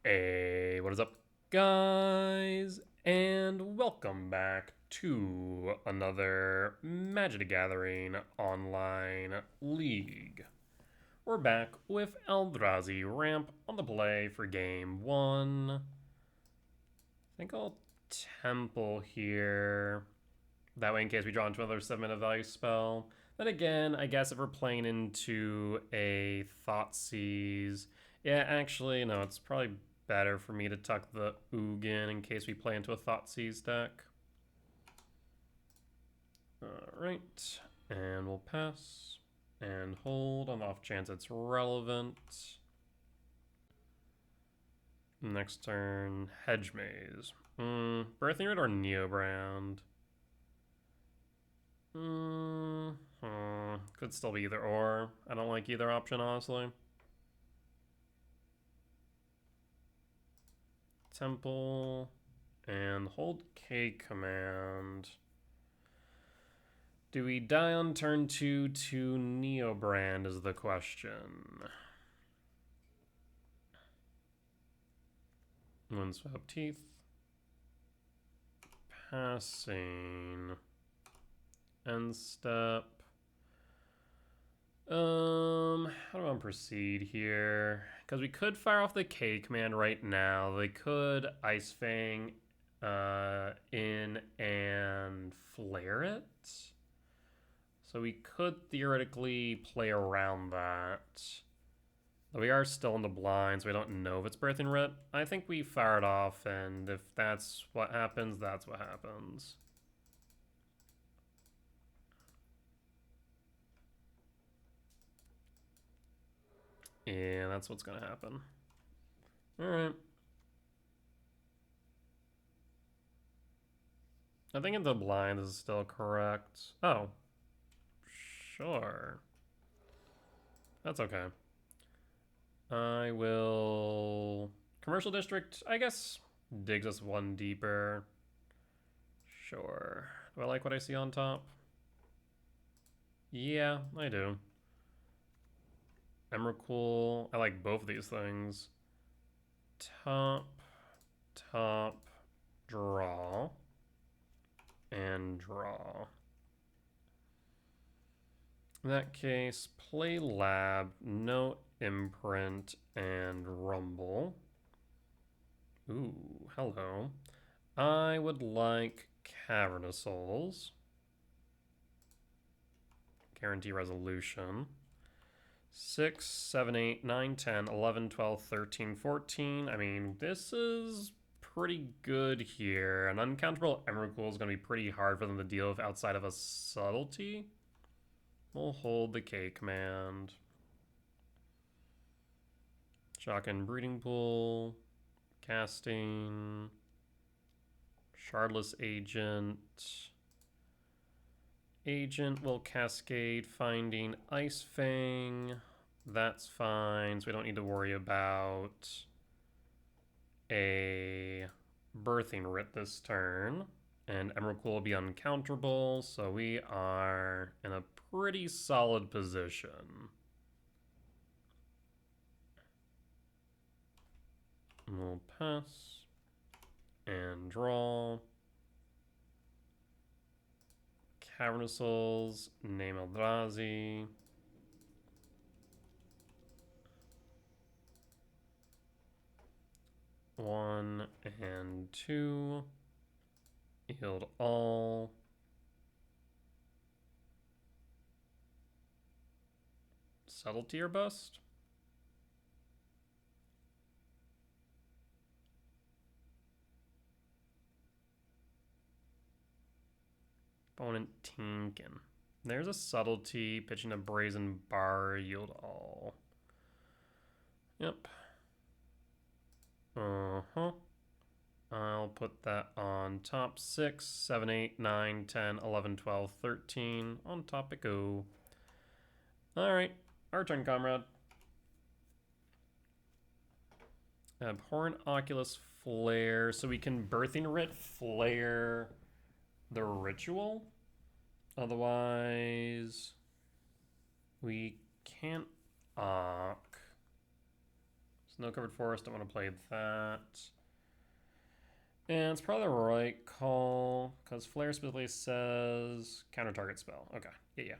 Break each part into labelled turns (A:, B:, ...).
A: Hey, what is up, guys? And welcome back to another Magic the Gathering online league. We're back with Eldrazi ramp on the play for game one. I think I'll temple here. That way, in case we draw into another 7-minute value spell. Then again, I guess if we're playing into a Thoughtseize. Yeah, actually, no, it's probably better for me to tuck the Ugin in case we play into a Thoughtseize deck. Alright, and we'll pass and hold on the off chance it's relevant. Next turn, Hedge Maze. Birthing Red or Neobrand? Could still be either or. I don't like either option, honestly. Temple and hold K command. Do we die on turn 2 to Neobrand is the question. Windswept Teeth. Passing. End step. How do I want to proceed here? Because we could fire off the K command right now. They could Ice Fang in and flare it. So we could theoretically play around that. But we are still in the blind, so we don't know if it's Birthing Rit. I think we fire it off, and if that's what happens, that's what happens. Yeah, that's what's gonna happen. Alright. I think in the blind this is still correct. Oh. Sure. That's okay. I will... Commercial District, I guess, digs us one deeper. Sure. Do I like what I see on top? Yeah, I do. Emrakul, I like both of these things. Top, draw, and draw. In that case, play Lab, no Imprint, and Rumble. Ooh, hello. I would like Cavernous Souls. Guarantee Resolution. 6, 7, 8, 9, 10, 11, 12, 13, 14. I mean, this is pretty good here. An uncountable Emrakul is going to be pretty hard for them to deal with outside of a Subtlety. We'll hold the K command. Shotgun Breeding Pool. Casting. Shardless Agent. Agent will cascade, finding Ice Fang. That's fine, so we don't need to worry about a Birthing Rit this turn. And Emrakul will be uncounterable, so we are in a pretty solid position. We'll pass and draw. Cavernous Souls, name Eldrazi. One and two. Yield all. Subtlety or bust? Opponent Tinkin. There's a Subtlety, pitching a Brazen Bar, yield all. Yep. I'll put that on top 6, 7, 8, 9, 10, 11, 12, 13. On top it go. Alright, our turn, comrade. Abhorrent Oculus Flare. So we can Birthing Rit Flare the Ritual. Otherwise, we can't Ock. Snow Covered Forest, don't want to play that. And it's probably the right call, because Flare specifically says counter target spell. Okay, yeah.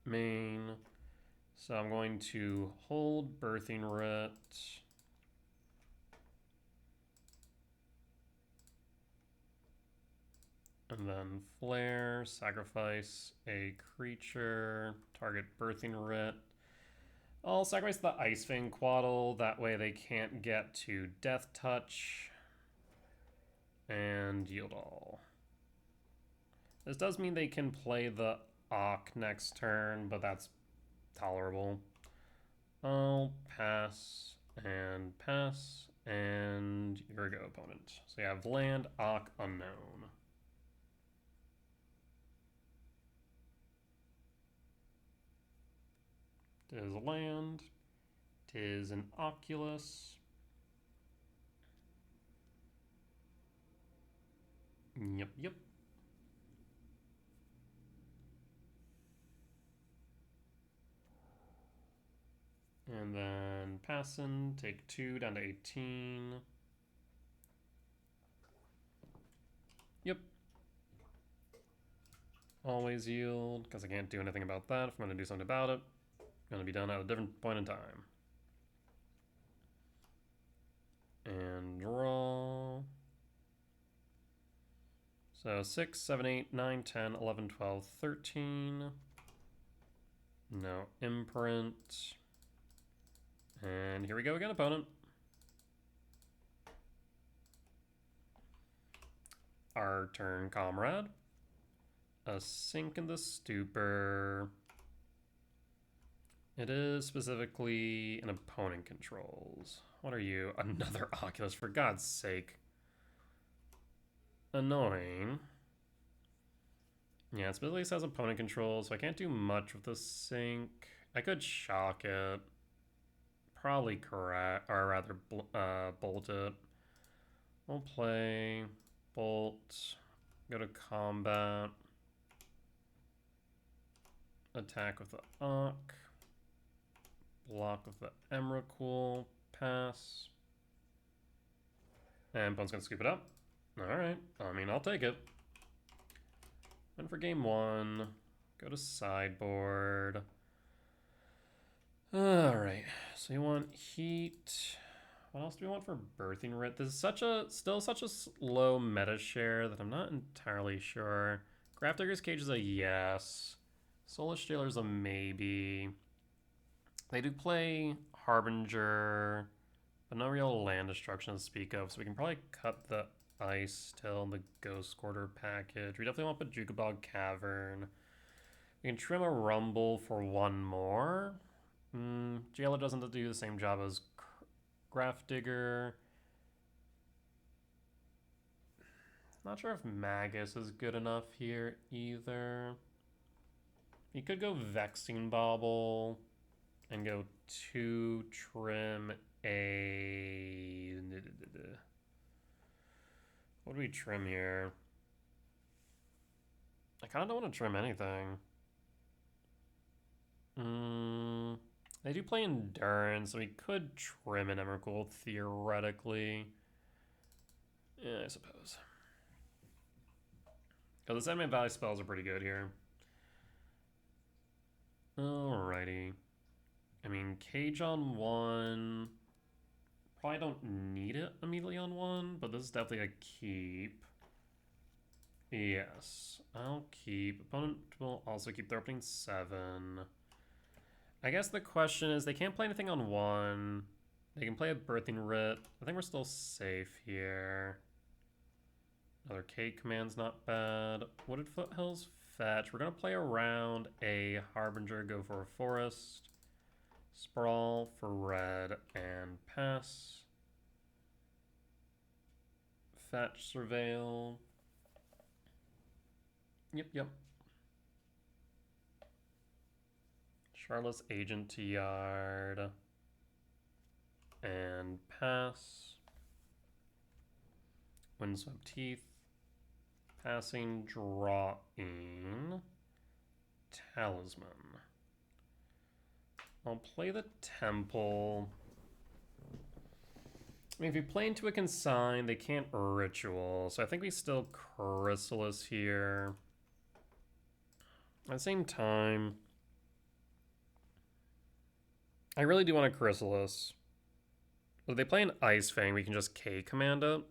A: Main. So I'm going to hold Birthing Writ. And then Flare, sacrifice a creature, target Birthing Writ. I'll sacrifice the Ice Fang Quaddle, that way they can't get to Death Touch. And yield all. This does mean they can play the Ock next turn, but that's tolerable. I'll pass, and here we go, opponent. So you have land, Ock, unknown. Tis a land. Tis an Oculus. Yep. And then passing, take 2 down to 18. Yep. Always yield, because I can't do anything about that. If I'm going to do something about it, going to be done at a different point in time. And draw. So 6, 7, 8, 9, 10, 11, 12, 13. No imprint. And here we go again, opponent. Our turn, comrade. A Sink in the Stupor. It is specifically an opponent controls. What are you? Another Oculus, for God's sake. Annoying. Yeah, it specifically says opponent controls, so I can't do much with the Sink. I could shock it. Probably correct, or rather bolt it. We'll play bolt, go to combat, attack with the Ock, block with the Emrakul, pass, and opponent's gonna scoop it up. Alright, I mean, I'll take it. And for game 1, go to sideboard. Alright, so you want heat. What else do we want for Birthing Writ? This is still such a low meta share that I'm not entirely sure. Grafdigger's Cage is a yes. Soulless Jailer's a maybe. They do play Harbinger, but no real land destruction to speak of, so we can probably cut the Ice till the Ghost Quarter package. We definitely want Bajukabog Cavern. We can trim a Rumble for 1 more. Jailer doesn't do the same job as Grafdigger. Not sure if Magus is good enough here either. You could go Vexing Bauble and go 2 trim a... What do we trim here? I kind of don't want to trim anything. They do play Endurance, so we could trim an Emrakul theoretically. Yeah, I suppose. Because the Sandman Valley spells are pretty good here. Alrighty. I mean, Cage on 1. Probably don't need it immediately on 1, but this is definitely a keep. Yes, I'll keep. Opponent will also keep their opening 7. I guess the question is, they can't play anything on 1. They can play a Birthing Writ. I think we're still safe here. Another K command's not bad. Wooded Foothills fetch. We're going to play around a Harbinger, go for a forest. Sprawl for red and pass. Fetch, surveil. Yep. Charlotte's Agent to yard. And pass. Windswept Teeth. Passing, drawing. Talisman. I'll play the Temple. I mean, if you play into a Consign, they can't Ritual. So I think we still Chrysalis here. At the same time, I really do want a Chrysalis. But if they play an Ice Fang, we can just K command it.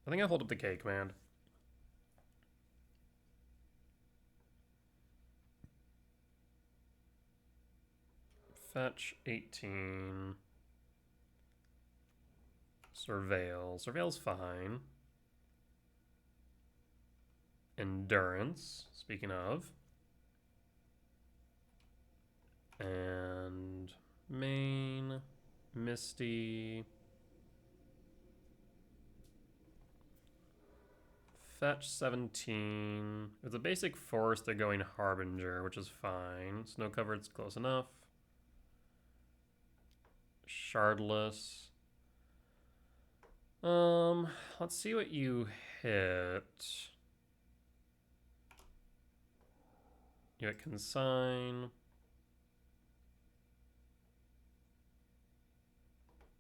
A: I think I'll hold up the K command. Fetch 18. Surveil. Surveil's fine. Endurance, speaking of. And main, Misty. Fetch 17. If it's a basic forest, they're going Harbinger, which is fine. Snow covered's close enough. Shardless. Let's see what you hit. You hit Consign.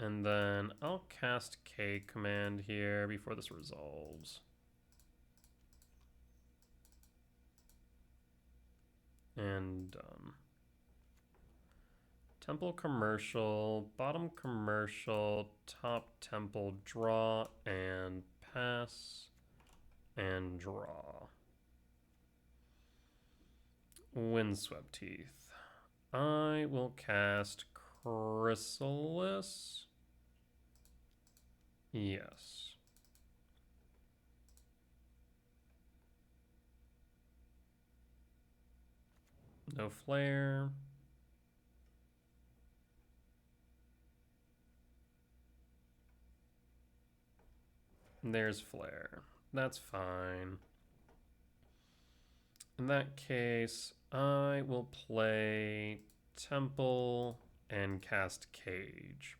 A: And then I'll cast K command here before this resolves. And done. Temple commercial, bottom commercial, top temple, draw and pass and draw. Windswept Teeth. I will cast Chrysalis. Yes. No flare. There's flare. That's fine. In that case, I will play Temple and cast Cage.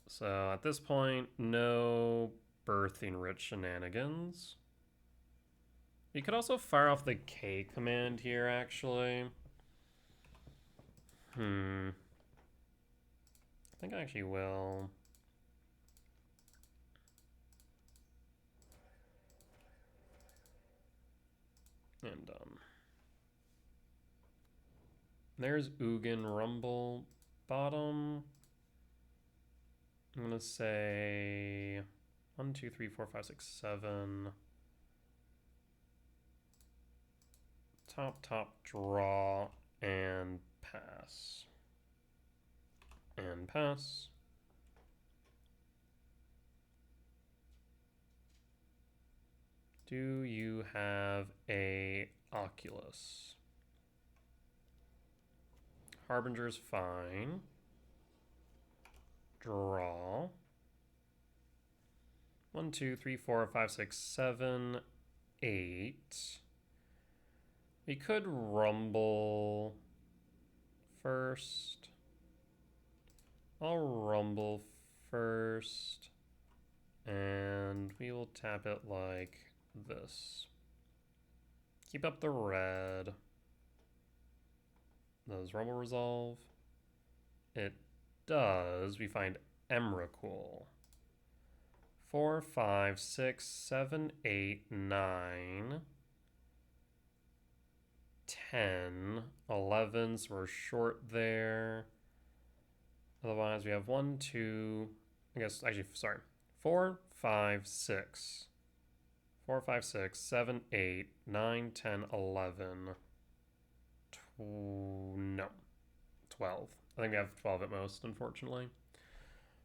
A: So at this point, no Birthing Rich shenanigans. You could also fire off the K command here, actually. I think I actually will. And there's Ugin Rumble bottom. I'm gonna say 1, 2, 3, 4, 5, 6, 7. Top, draw, and pass. And pass. Do you have a Oculus? Harbinger's fine. Draw. 1, 2, 3, 4, 5, 6, 7, 8. We could Rumble first. I'll Rumble first. And we will tap it like this. Keep up the red. Does Rumble resolve? It does. We find Emrakul. 4, 5, 6, 7, 8, 9, 10, 11. So we're short there. Otherwise, we have 1, 2, I guess, actually, sorry. 4, 5, 6. 4, 5, 6, 7, 8, 9, 10, 11. No. 12. I think we have 12 at most, unfortunately.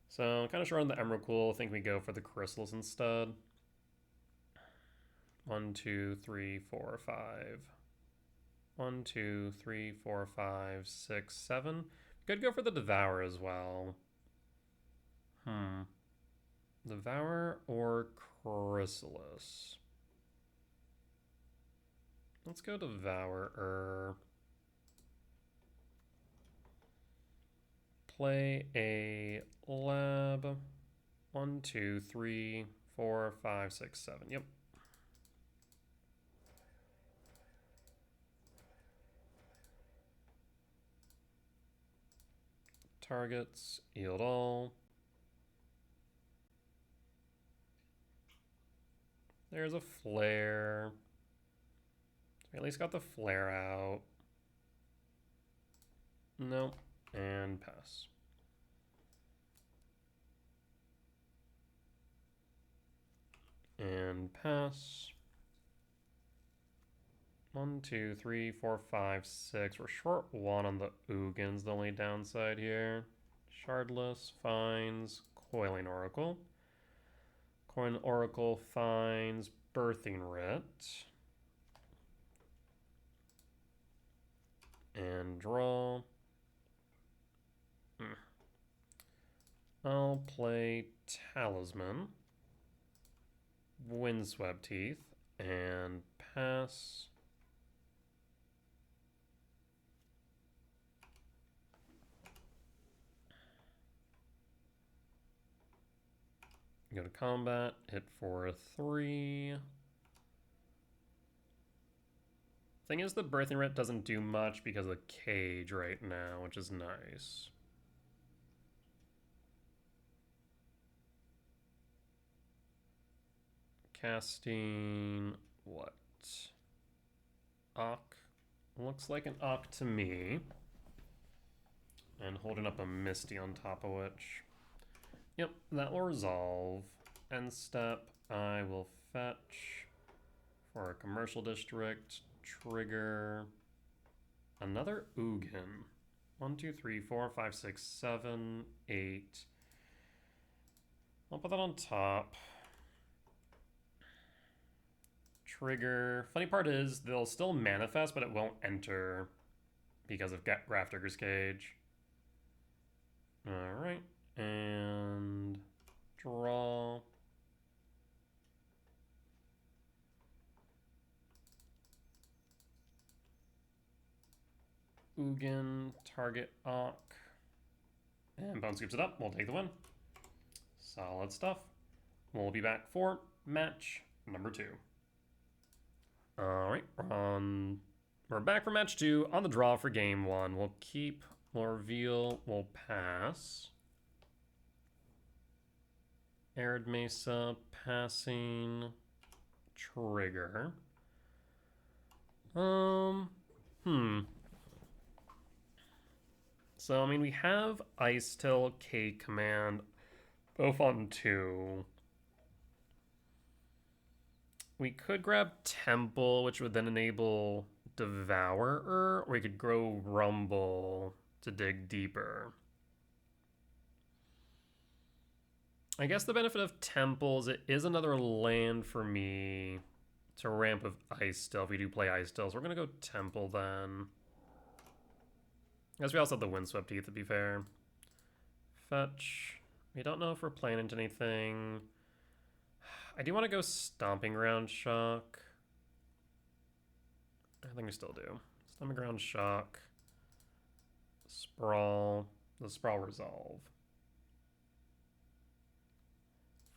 A: So, kind of short on the Emrakul. I think we go for the Chrysalis instead. 1, 2, 3, 4, 5. 1, 2, 3, 4, 5, 6, 7. Could go for the Devour as well. Devour or Chrysalis? Let's go Devourer. Play a lab. 1, 2, 3, 4, 5, 6, 7. Yep. targets, yield all. There's a flare. We at least got the flare out. Nope. And pass. And pass. 1, 2, 3, 4, 5, 6. We're short 1 on the Ugin's the only downside here. Shardless finds Coiling Oracle. Coiling Oracle finds Birthing Writ. And draw. I'll play Talisman. Windswept Teeth. And pass. Go to combat, hit for 3. Thing is, the Birthing Writ doesn't do much because of the cage right now, which is nice. Casting what? Ock. Looks like an Ock to me. And holding up a Misty on top of which. Yep, that will resolve. End step, I will fetch for a commercial district. Trigger another Ugin. 1, 2, 3, 4, 5, 6, 7, 8. I'll put that on top. Trigger. Funny part is they'll still manifest, but it won't enter because of Grafdigger's Cage. Alright. And draw. Ugin, target Ock. And Bone scoops it up. We'll take the win. Solid stuff. We'll be back for match number 2. Alright, we're back for match 2 on the draw for game 1. We'll reveal, we'll pass. Arid Mesa, passing, trigger. So, I mean, we have Ice Till, K Command, both on 2. We could grab Temple, which would then enable Devourer, or we could grow Rumble to dig deeper. I guess the benefit of Temples, it is another land for me to ramp with Ice Still if we do play Ice Still. So we're going to go Temple then. I guess we also have the Windswept Teeth, to be fair. Fetch. We don't know if we're playing into anything. I do want to go Stomping Ground Shock. I think we still do. Stomping Ground Shock. Sprawl. The Sprawl resolve.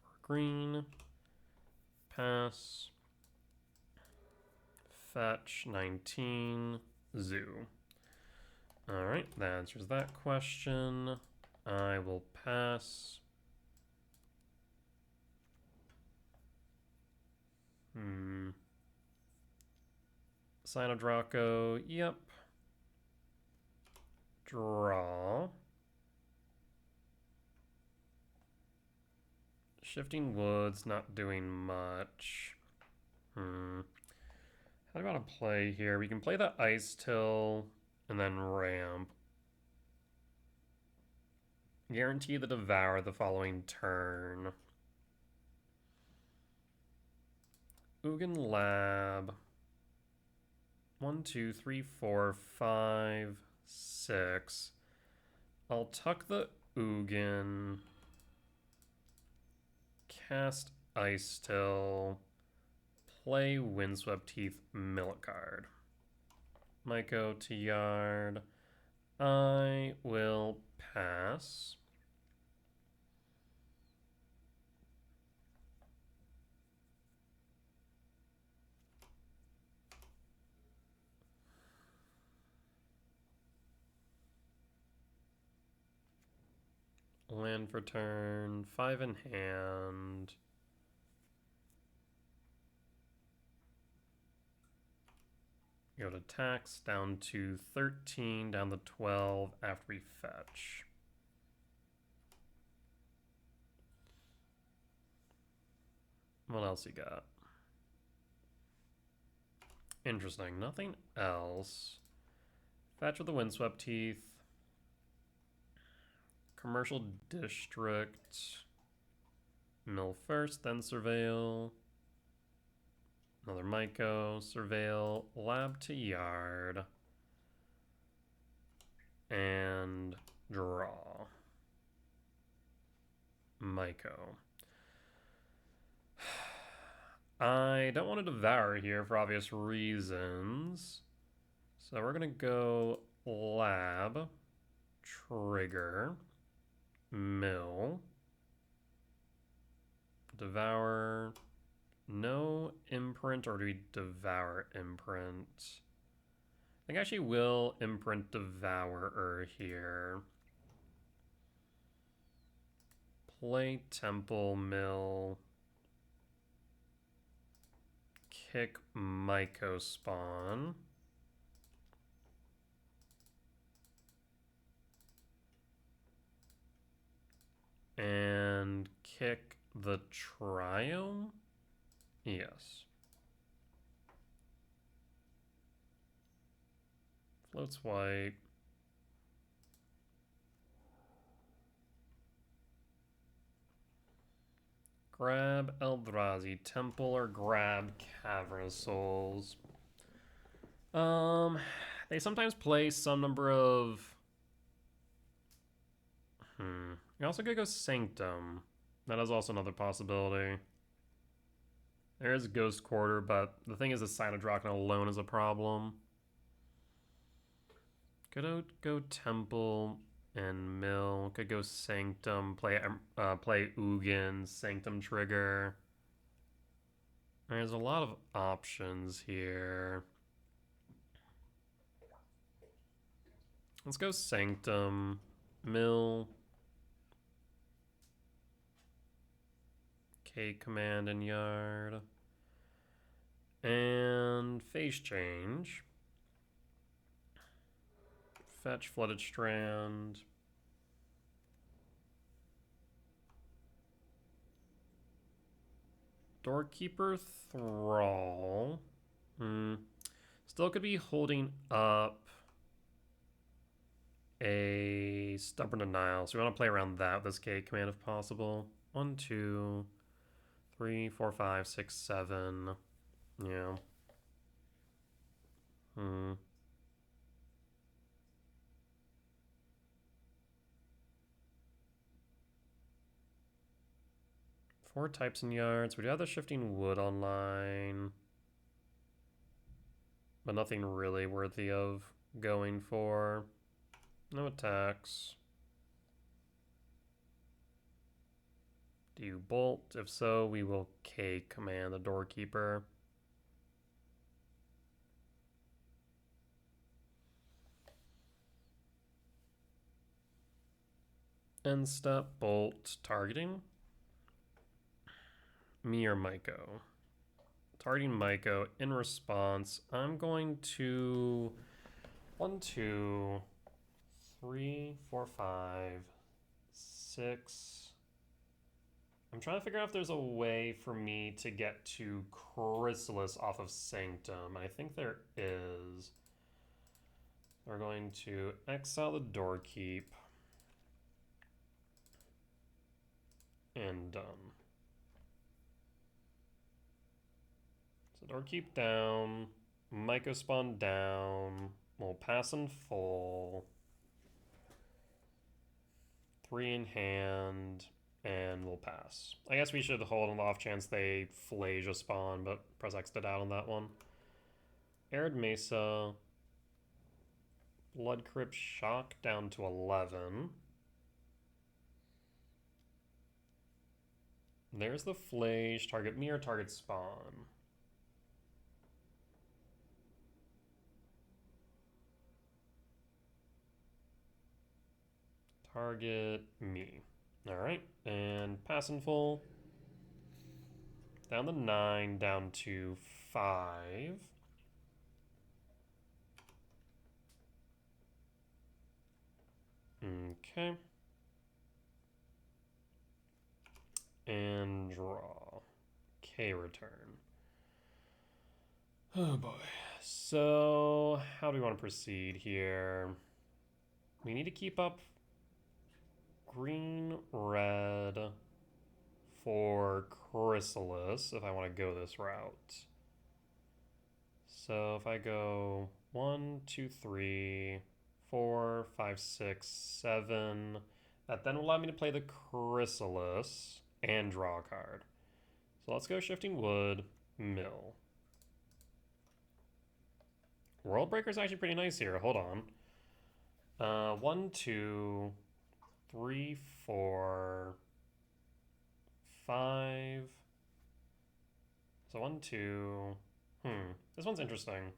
A: For green. Pass. Fetch 19. Zoo. Alright, that answers that question. I will pass. Sign of Draco, yep. Draw. Shifting Woods, not doing much. How do I want to play here? We can play the Ice Till and then ramp. Guarantee the Devour the following turn. Ugin Lab. 1, 2, 3, 4, 5, 6. I'll tuck the Ugin. Cast Ice Till. Play Windswept Teeth, mill a card. Might go to yard. I will pass. Land for turn, 5 in hand. Go to tax, down to 13, down to 12 after we fetch. What else you got? Interesting, nothing else. Fetch with the Windswept Teeth. Commercial District. Mill first, then Surveil. Another Myco, Surveil, Lab to Yard. And draw. Myco. I don't want to devour here for obvious reasons. So we're going to go Lab, Trigger, Mill, Devour, no Imprint, or do we Devour Imprint? I think I actually will Imprint Devourer here. Play Temple, Mill, kick Myco Spawn. And kick the Triome? Yes. Floats white. Grab Eldrazi Temple or grab Cavernous Souls. They sometimes play some number of... You also could go Sanctum. That is also another possibility. There is Ghost Quarter, but the thing is the Cyanodraken alone is a problem. Could go Temple and Mill. Could go Sanctum, play Ugin, Sanctum Trigger. There's a lot of options here. Let's go Sanctum, Mill, K Command and Yard, and Phase Change. Fetch Flooded Strand. Doorkeeper Thrall. Still could be holding up a Stubborn Denial, so we want to play around that with this K command if possible. 1, 2, 3, 4, 5, 6, 7. Yeah. 4 types in yards. We do have the Shifting Wood online, but nothing really worthy of going for. No attacks. Do you bolt? If so, we will K command the Doorkeeper. End step, bolt, targeting. Me or Myco? Targeting Myco. In response, I'm going to 1, 2, 3, 4, 5, 6. I'm trying to figure out if there's a way for me to get to Chrysalis off of Sanctum. I think there is. We're going to exile the Doorkeep. And done. So Doorkeep down. Myco Spawn down. We'll pass in full. 3 in hand. And we'll pass. I guess we should hold on the off chance they Flasia a spawn, but press X did out on that one. Arid Mesa. Blood Crypt Shock down to 11. There's the Flage. Target me or target spawn. Target me. Alright, and passing full. Down to 9, down to 5. Okay. And draw. K return. Oh boy. So, how do we want to proceed here? We need to keep up green, red for Chrysalis if I want to go this route. So if I go 1, 2, 3, 4, 5, 6, 7, that then will allow me to play the Chrysalis and draw a card. So let's go Shifting Wood, Mill. World Breaker is actually pretty nice here. Hold on. 1, 2, 3, 4, 5. So 1, 2. This one's interesting.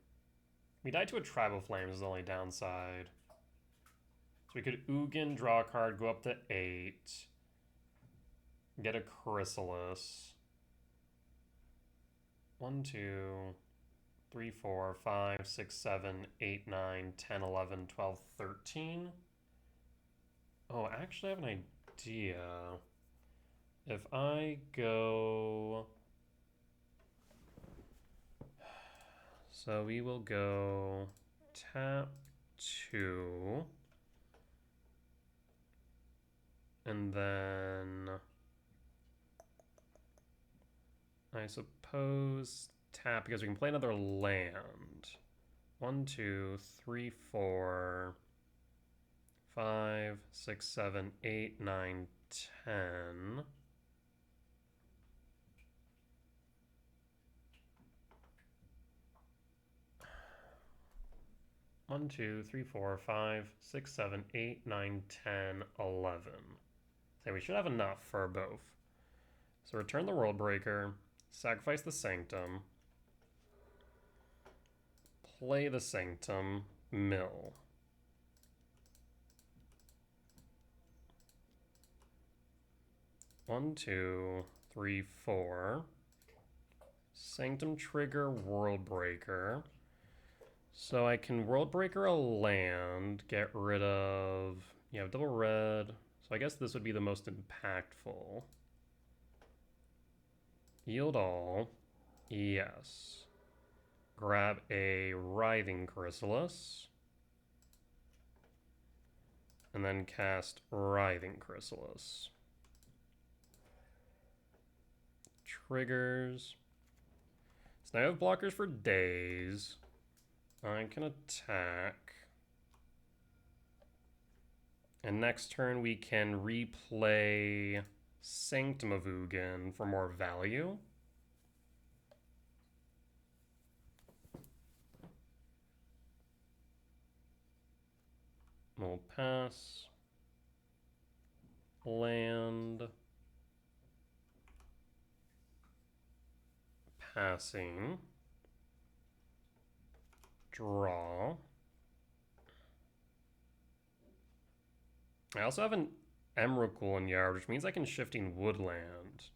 A: We died to a Tribal Flames is the only downside. So we could Ugin, draw a card, go up to 8. Get a Chrysalis. 1, 2, 3, 4, 5, 6, 7, 8, 9, 10, 11, 12, 13. Oh, actually I have an idea. If I go... So we will go tap 2. And then I suppose tap because we can play another land. 1, 2, 3, 4, 5, 6, 7, 8, 9, 10. 1, 2, 3, 4, 5, 6, 7, 8, 9, 10, 11. So we should have enough for both. So return the World Breaker, sacrifice the Sanctum, play the Sanctum, mill. One, 2, 3, 4. Sanctum trigger World Breaker. So I can World Breaker a land, get rid of... You have double red. So I guess this would be the most impactful. Yield all. Yes. Grab a Writhing Chrysalis. And then cast Writhing Chrysalis. Triggers. So now I have blockers for days. I can attack. And next turn we can replay Sanctum of Ugin for more value. We'll pass. Land. Passing. Draw. I also have an Emrakul in Yard, which means I can Shifting Woodland.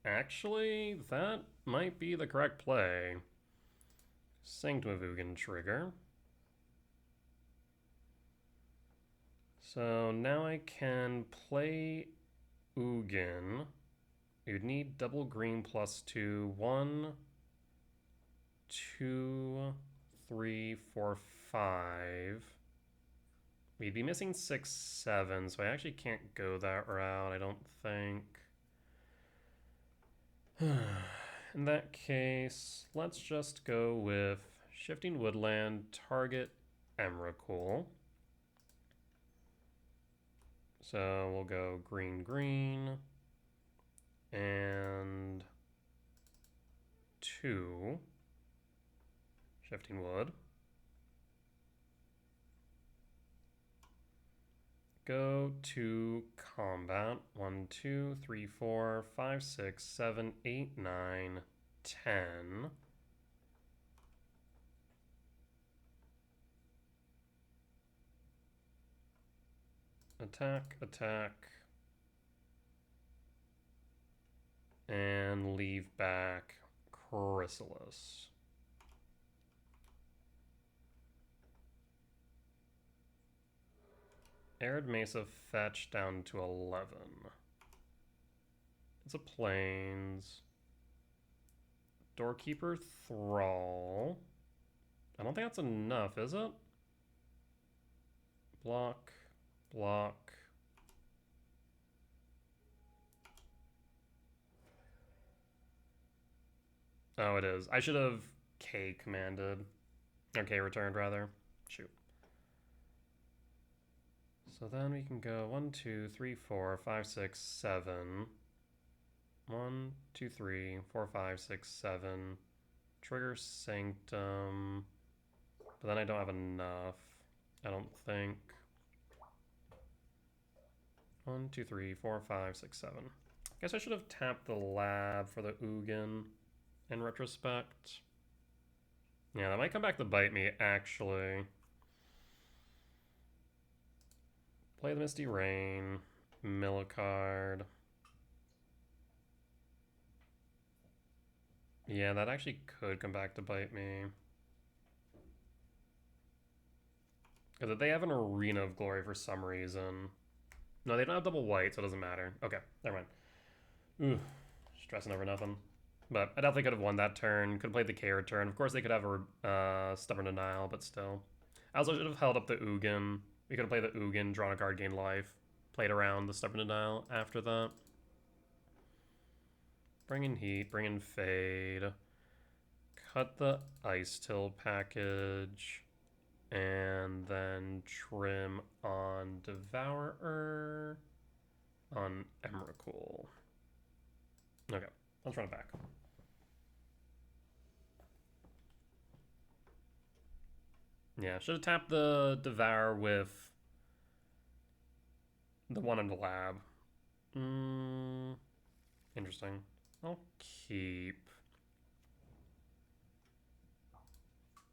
A: Actually, that might be the correct play. Sanctum of Ugin trigger. So now I can play Ugin. We would need double green plus 2. 1, 2, 3, 4, 5. We'd be missing 6, 7, so I actually can't go that route, I don't think. In that case, let's just go with Shifting Woodland, target Emrakul. So we'll go green, green, and 2. Shifting Wood. Go to combat. 1, 2, 3, 4, 5, 6, 7, 8, 9, 10. Attack, attack. And leave back Chrysalis. Arid Mesa fetch down to 11. It's a Plains. Doorkeeper Thrall. I don't think that's enough, is it? Block, block. Oh, it is. I should have K commanded. Or K returned, rather. Shoot. So then we can go 1, 2, 3, 4, 5, 6, 7. 1, 2, 3, 4, 5, 6, 7. Trigger Sanctum. But then I don't have enough. I don't think. 1, 2, 3, 4, 5, 6, 7. Guess I should have tapped the lab for the Ugin in retrospect. Yeah, that might come back to bite me, actually. Play the Misty Rain. Mill a card. Yeah, that actually could come back to bite me. Because they have an Arena of Glory for some reason. No, they don't have double white, so it doesn't matter. Okay, never mind. Ooh, stressing over nothing. But I definitely could have won that turn. Could have played the K return. Of course, they could have a Stubborn Denial, but still. I also should have held up the Ugin. We could have played the Ugin, drawn a card, gained life. Played around the Stubborn Denial after that. Bring in Heat, bring in Fade. Cut the Ice Till package. And then trim on Devourer. On Emrakul. Okay, let's run it back. Yeah, should have tapped the Devour with the one in the lab. Interesting. I'll keep.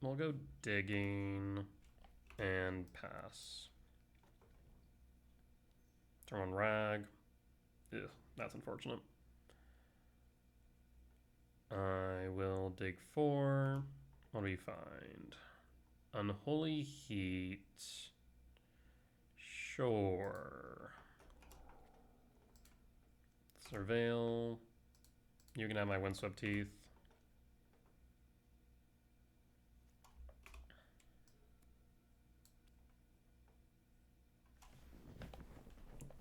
A: We'll go digging and pass. Turn on Rag. Ugh, that's unfortunate. I will dig 4. What do we find? Unholy Heat. Sure. Surveil. You can have my Windswept Teeth.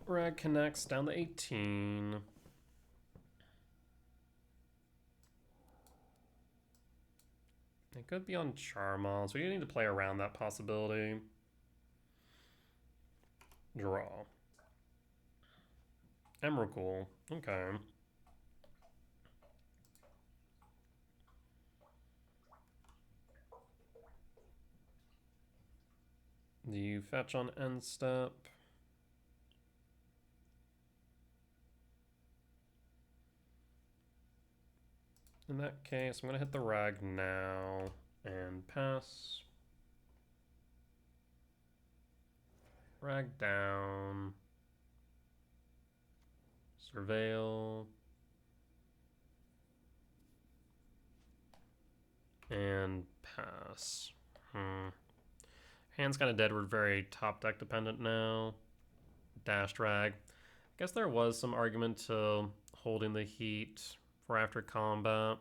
A: Rag connects down to 18. It could be on Charmal, so you need to play around that possibility. Draw. Emrakul. Okay. Do you fetch on end step? In that case, I'm going to hit the Rag now and pass. Rag down. Surveil. And pass. Hand's kind of dead. We're very top deck dependent now. Dashed Rag. I guess there was some argument to holding the Heat for after combat.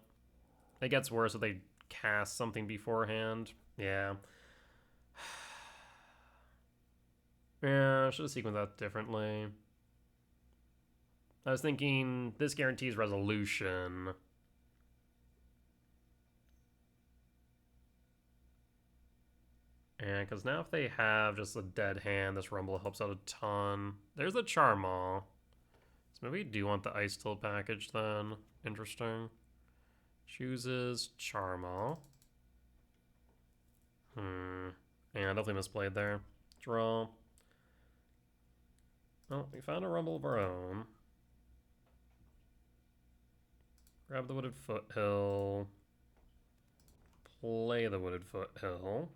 A: It gets worse if they cast something beforehand. Yeah. Yeah, I should have sequenced that differently. I was thinking this guarantees resolution. And because now if they have just a dead hand, this Rumble helps out a ton. There's the Charmal. So maybe we do want the Ice Till package then. Interesting. Chooses Charmal. Yeah, definitely misplayed there. Draw. Oh, we found a Rumble of our own. Grab the Wooded Foothill. Play the Wooded Foothill.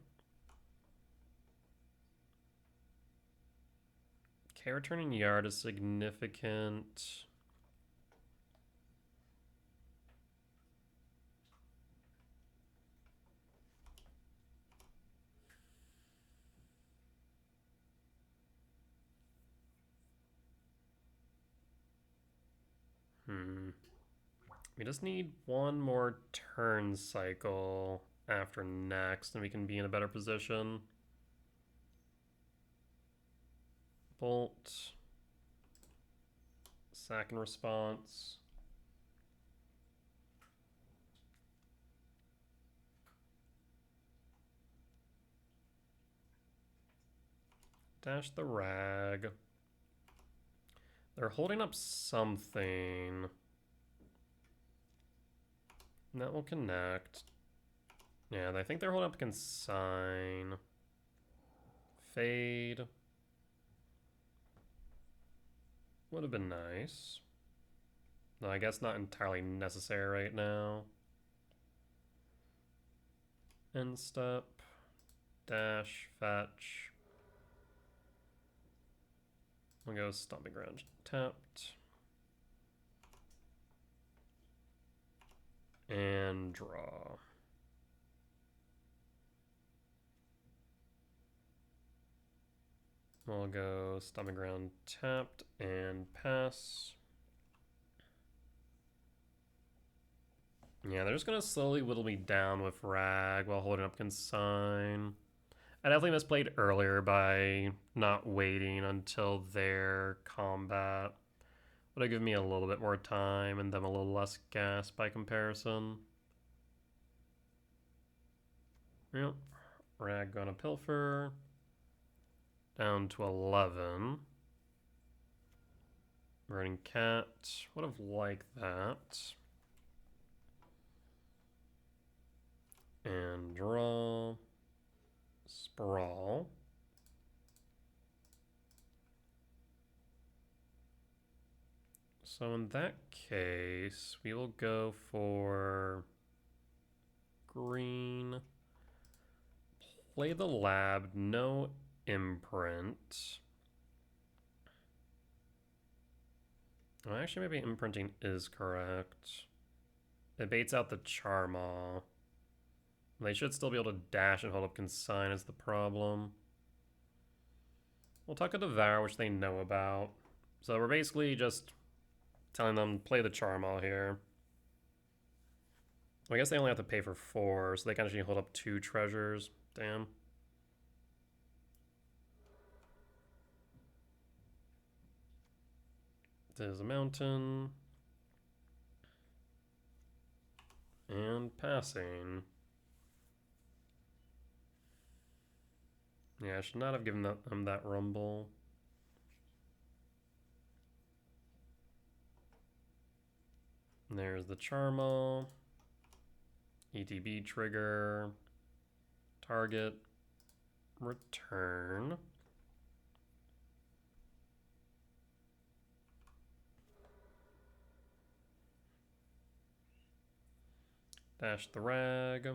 A: K-Return in Yard is significant. We just need one more turn cycle after next, and we can be in a better position. Bolt. Sack and response. Dash the rag. They're holding up something. That will connect. Yeah, I think they're holding up consign. Fade. Would have been nice. No, I guess not entirely necessary right now. End step. Dash. Fetch. We'll go Stomping Ground tapped. And draw. We'll go Stomping Ground tapped and pass. Yeah, they're just gonna slowly whittle me down with rag while holding up consign. I definitely misplayed earlier by not waiting until their combat. Would have given me a little bit more time and them a little less gas by comparison. Yep. Rag gonna pilfer. Down to 11. Burning cat. Would have liked that. And draw. Sprawl. So in that case, we will go for green. Play the lab, no imprint. Oh, actually, maybe imprinting is correct. It baits out the Charmaw. They should still be able to dash and hold up consign is the problem. We'll talk to Devour, which they know about. So we're basically just telling them play the Charmaw here. Well, I guess they only have to pay for 4, so they kind of need to hold up 2 treasures. Damn. There's a mountain. And passing. Yeah, I should not have given them that rumble. And there's the Charmaw. ETB trigger. Target. Return. Dash the rag.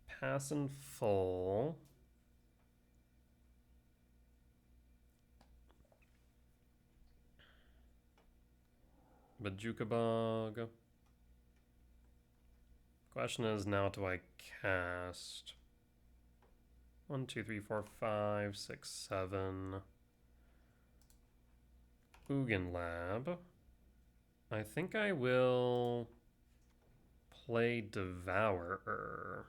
A: Pass in full. Bajuka Bog. Question is now, do I cast? 1, 2, 3, 4, 5, 6, 7. Ugin Lab. I think I will play Devourer.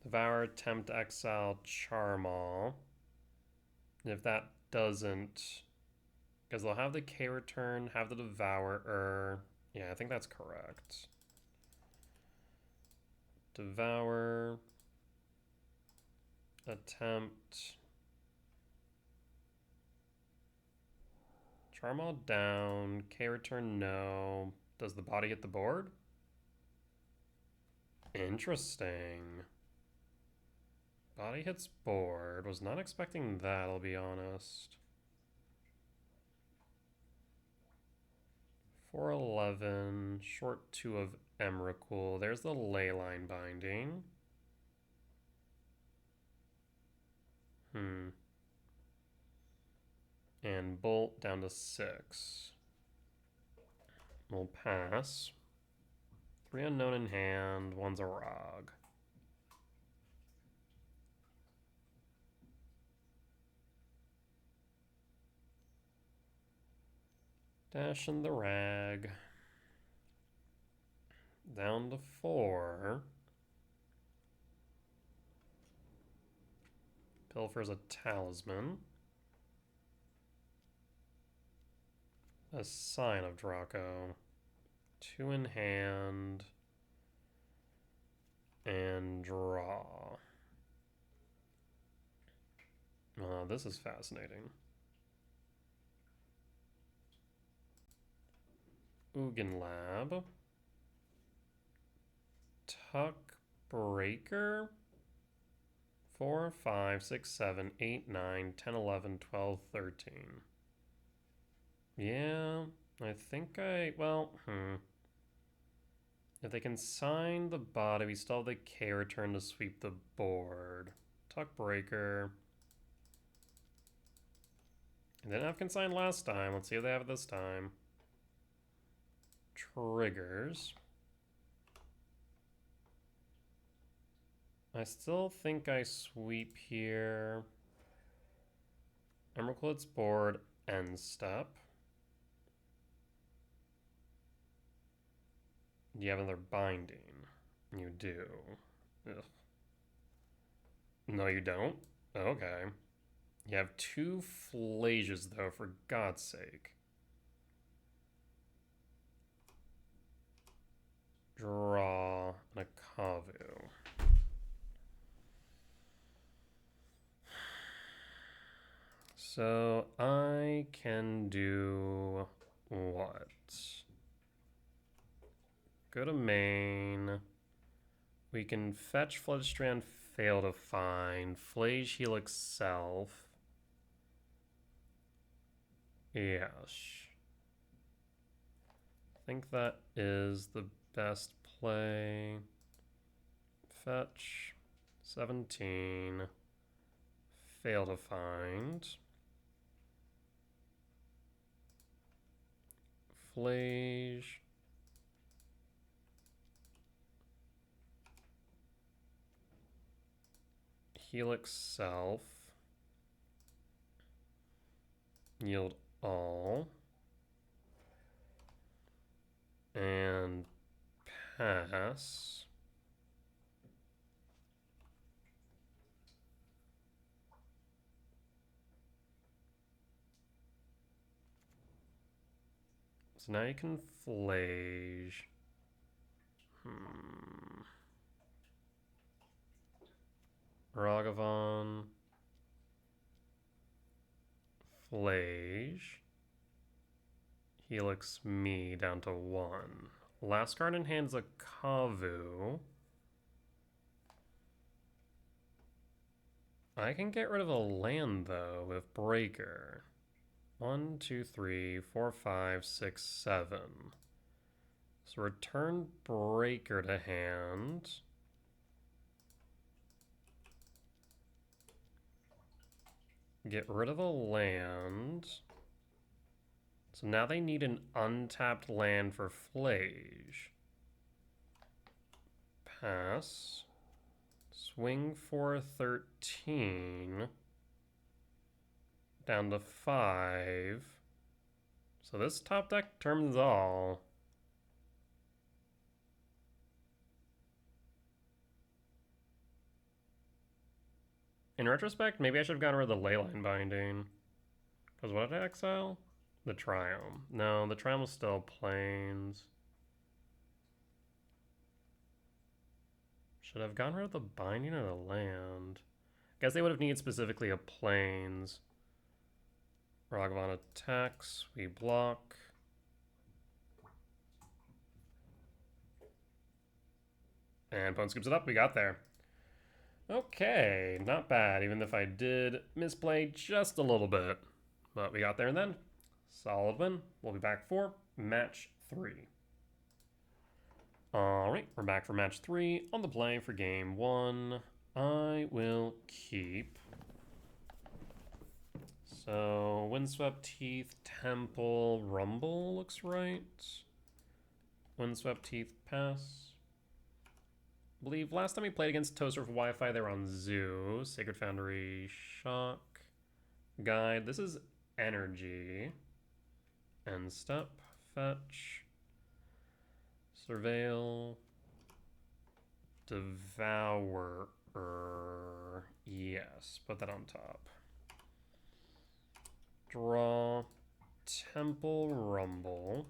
A: Devour, attempt to exile Charmaw. And if that doesn't, because they'll have the K return, have the Devourer. Yeah, I think that's correct. Devour. Attempt. Charmaw down. K return, no. Does the body hit the board? Interesting. Body hits board. Was not expecting that, I'll be honest. 411, short 2 of Emrakul. There's the Leyline Binding. And Bolt down to 6. We'll pass. 3 unknown in hand, 1's a Rog. Dash in the Rag. Down to 4. Pilfer's a Talisman. A Sign of Draco. 2 in hand. And draw. This is fascinating. Ugin Lab. Tuck Breaker. 4, 5, 6, 7, 8, 9, 10, 11, 12, 13. Yeah, I think If they can sign the body, we still have the K return to sweep the board. Tuck Breaker. They didn't have consign last time. Let's see if they have it this time. Triggers. I still think I sweep here. Emrakul's board, end step. Do you have another binding? You do. Ugh. No, you don't? Okay. You have 2 Flages, though, for God's sake. Draw and a Kavu. So I can do what? Go to main. We can fetch Floodstrand, fail to find. Flage Helix Self. Yes. I think that is the best play. Fetch. 17. Fail to find. Flage. Helix Self. Yield all. And pass. So now you can Flage. Ragavan. Flage. Helix me down to 1. Last card in hand's a Kavu. I can get rid of a land, though, with Breaker. 1, 2, 3, 4, 5, 6, 7. So return Breaker to hand. Get rid of a land. So now they need an untapped land for Flage. Pass. Swing for 13. Down to 5. So this top deck terms all. In retrospect, maybe I should have gotten rid of the Leyline Binding. Because what did I exile? The Triome. No, the Triome was still Plains. Should have gotten rid of the Binding or the land. Guess they would have needed specifically a Plains. Ragavan attacks. We block. And opponent scoops it up. We got there. Okay, not bad, even if I did misplay just a little bit. But we got there and then. Solid win. We'll be back for match 3. Alright, we're back for match 3 on the play for game 1. I will keep. So, Windswept Teeth, Temple, Rumble looks right. Windswept Teeth, pass. I believe last time we played against Toaster for Wi-Fi, they were on Zoo. Sacred Foundry, Shock. Guide, this is Energy. End step, Fetch. Surveil. Devourer. Yes, put that on top. Draw. Temple Rumble.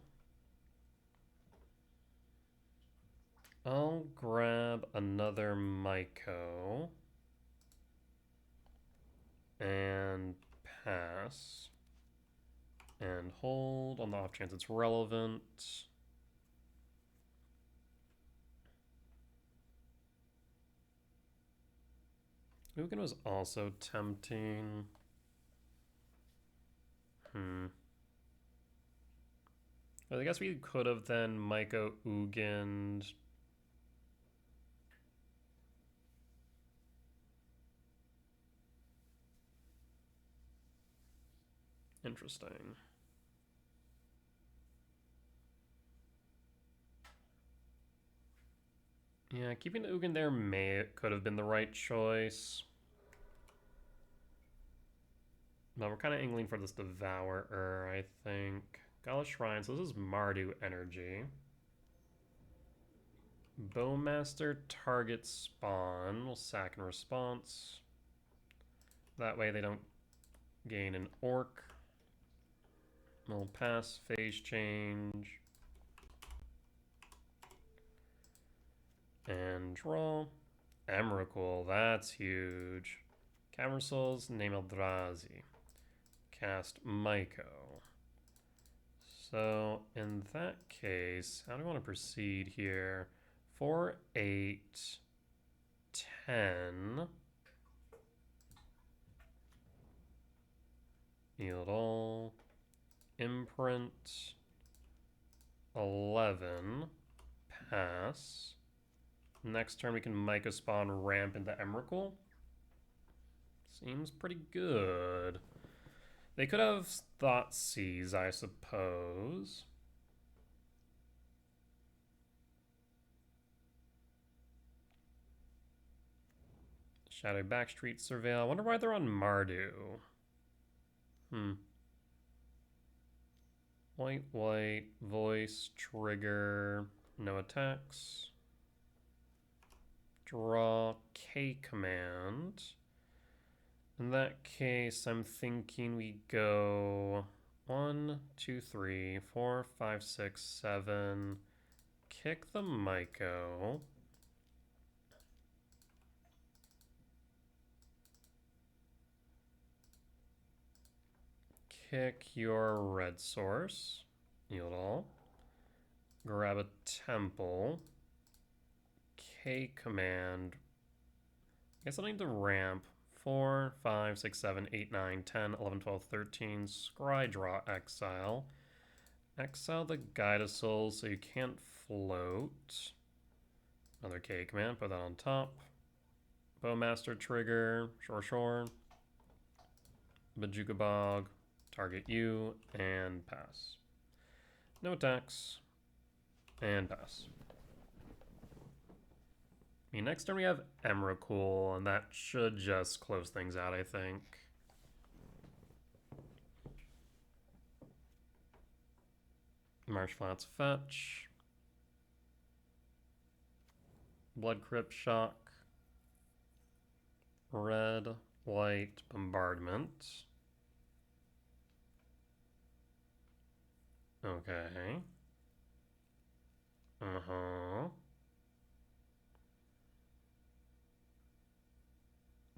A: I'll grab another Myco. And pass. And hold on the off chance it's relevant. Ugin was also tempting. Well, I guess we could have then Myco Ugin. Interesting. Yeah, keeping Ugin there could have been the right choice. No, we're kind of angling for this Devourer, I think. Gala Shrine, so this is Mardu energy. Bowmaster target spawn. We'll sack in response. That way they don't gain an orc. We'll pass, phase change. And draw. Emrakul, that's huge. Cavern Souls, name Eldrazi. Cast Myco. So in that case, how do I want to proceed here? 4, 8, 10. Yield all. Imprint. 11. Pass. Next turn we can Myco spawn ramp into Emrakul. Seems pretty good. They could have thought Seize, I suppose. Shadow Backstreet Surveil. I wonder why they're on Mardu. White, voice, trigger, no attacks. Draw K command. In that case, I'm thinking we go 1, 2, 3, 4, 5, 6, 7. Kick the Myco. Kick your red source. Yield all. Grab a temple. K command. I guess I need to ramp. 4, 5, 6, 7, 8, 9, 10, 11, 12, 13. Scry draw exile. Exile the Guide of Souls so you can't float. Another K command, put that on top. Bowmaster trigger, sure. Bajuka Bog, target you, and pass. No attacks, and pass. Next turn we have Emrakul, and that should just close things out, I think. Marsh Flats fetch. Blood Crypt Shock. Red, white, bombardment. Okay.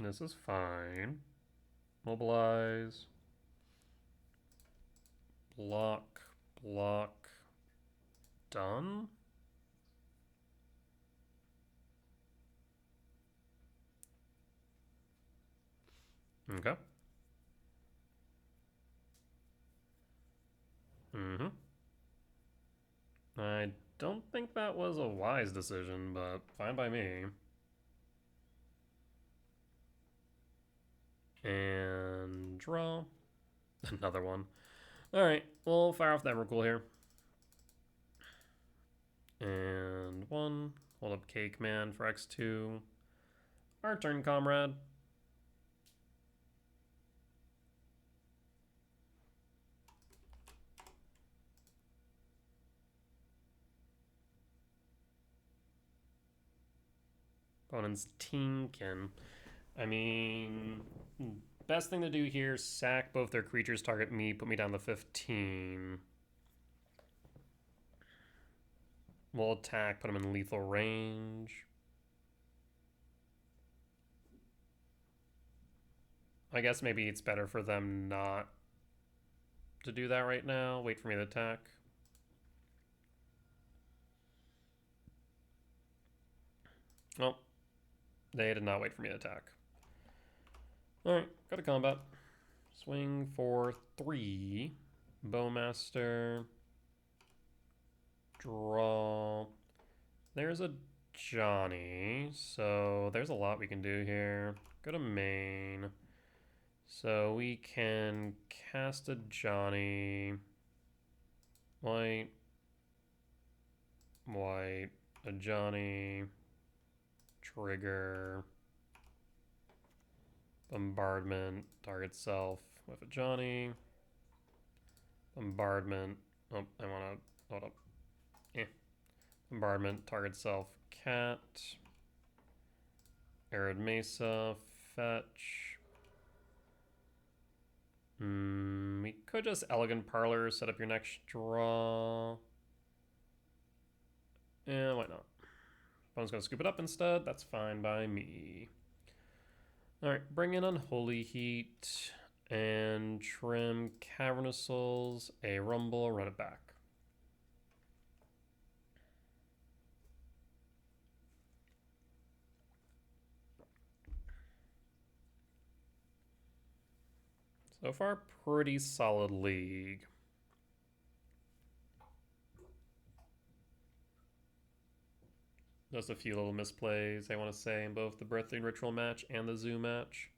A: This is fine. Mobilize. Block. Done. Okay. I don't think that was a wise decision, but fine by me. And draw. Another one. Alright, we'll fire off the Emrakul here. And one. Hold up Cake Man for X2. Our turn, comrade. Opponent's Tinkin. I mean, best thing to do here, sack both their creatures, target me, put me down to 15. We'll attack, put them in lethal range. I guess maybe it's better for them not to do that right now. Wait for me to attack. Oh, they did not wait for me to attack. Alright, go to combat. Swing for 3. Bowmaster. Draw. There's a Johnny. So there's a lot we can do here. Go to main. So we can cast a Johnny. White. White. A Johnny. Trigger. Bombardment. Target self with a Johnny. Bombardment. Oh, I want to... Hold up. Bombardment. Target self. Cat. Arid Mesa. Fetch. We could just Elegant Parlor, set up your next draw. Yeah, why not? Opponent's gonna scoop it up instead. That's fine by me. Alright, bring in Unholy Heat and trim Cavernous Souls, a Rumble, run it back. So far, pretty solid league. Just a few little misplays I want to say in both the Birthday Ritual match and the Zoo match.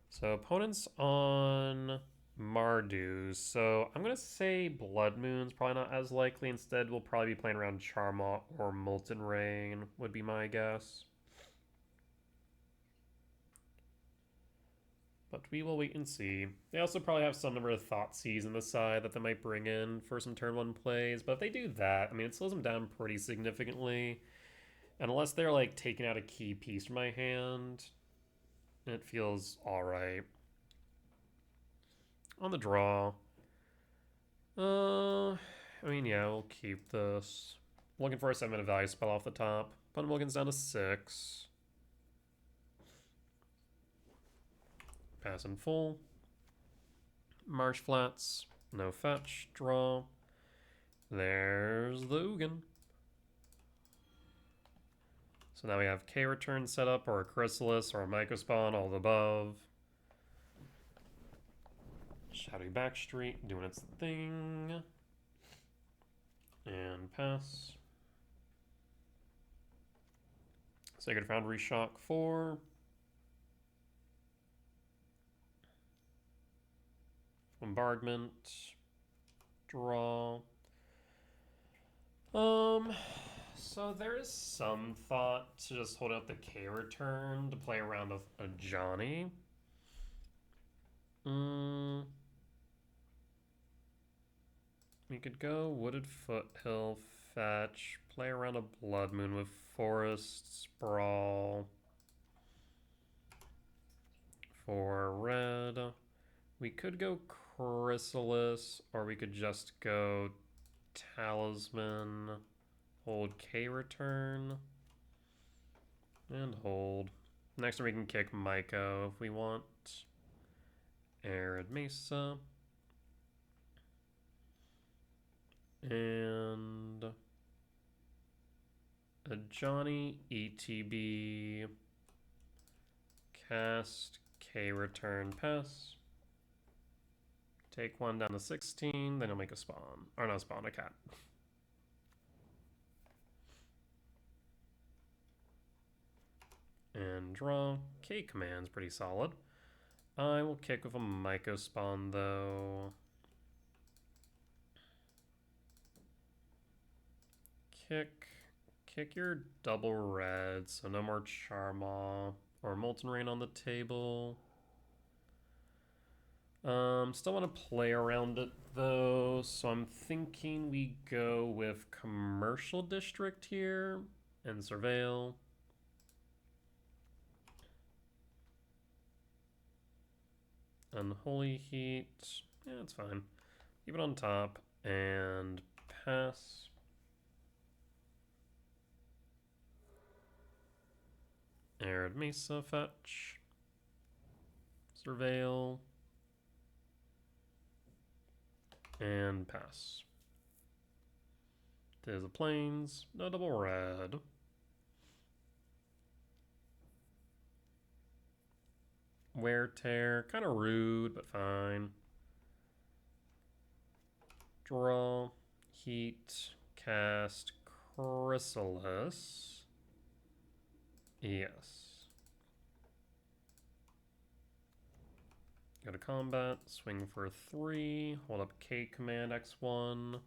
A: So opponents on Mardu. So I'm going to say Blood Moon's probably not as likely. Instead, we'll probably be playing around Charmot or Molten Rain would be my guess. But we will wait and see. They also probably have some number of Thoughtseize in the side that they might bring in for some turn 1 plays. But if they do that, I mean, it slows them down pretty significantly. And unless they're, like, taking out a key piece from my hand, it feels alright. On the draw. I mean, yeah, we'll keep this. Looking for a 7-mana value spell off the top. Opponent Mulligan's down to 6. Pass in full. Marsh Flats. No fetch. Draw. There's the Ugin. So now we have K-Return set up, or a Chrysalis, or a Mycospawn, all the above. Shadowy Backstreet doing its thing. And pass. Sacred Foundry Shock 4. Bombardment. Draw. So there is some thought to just holding up the K-Return to play around a Johnny. We could go Wooded Foothill, fetch, play around a Blood Moon with Forest Sprawl. For red, we could go Chrysalis, or we could just go Talisman, hold K-Return, and hold. Next we can kick Myco if we want. Arid Mesa. And a Johnny ETB. Cast K-Return, pass. Take one down to 16, then you'll make a spawn. Or not a spawn, a cat. And draw. K command's pretty solid. I will kick with a Myco spawn though. Kick your double red, so no more Charmaw or Molten Rain on the table. Still want to play around it though, so I'm thinking we go with Commercial District here and Surveil. Unholy Heat, yeah, it's fine. Keep it on top and pass. Arid Mesa fetch. Surveil. And pass. There's the plains, no double red. Wear Tear, kind of rude, but fine. Draw, Heat, cast, Chrysalis. Yes. Go to combat, swing for 3, hold up K command X1,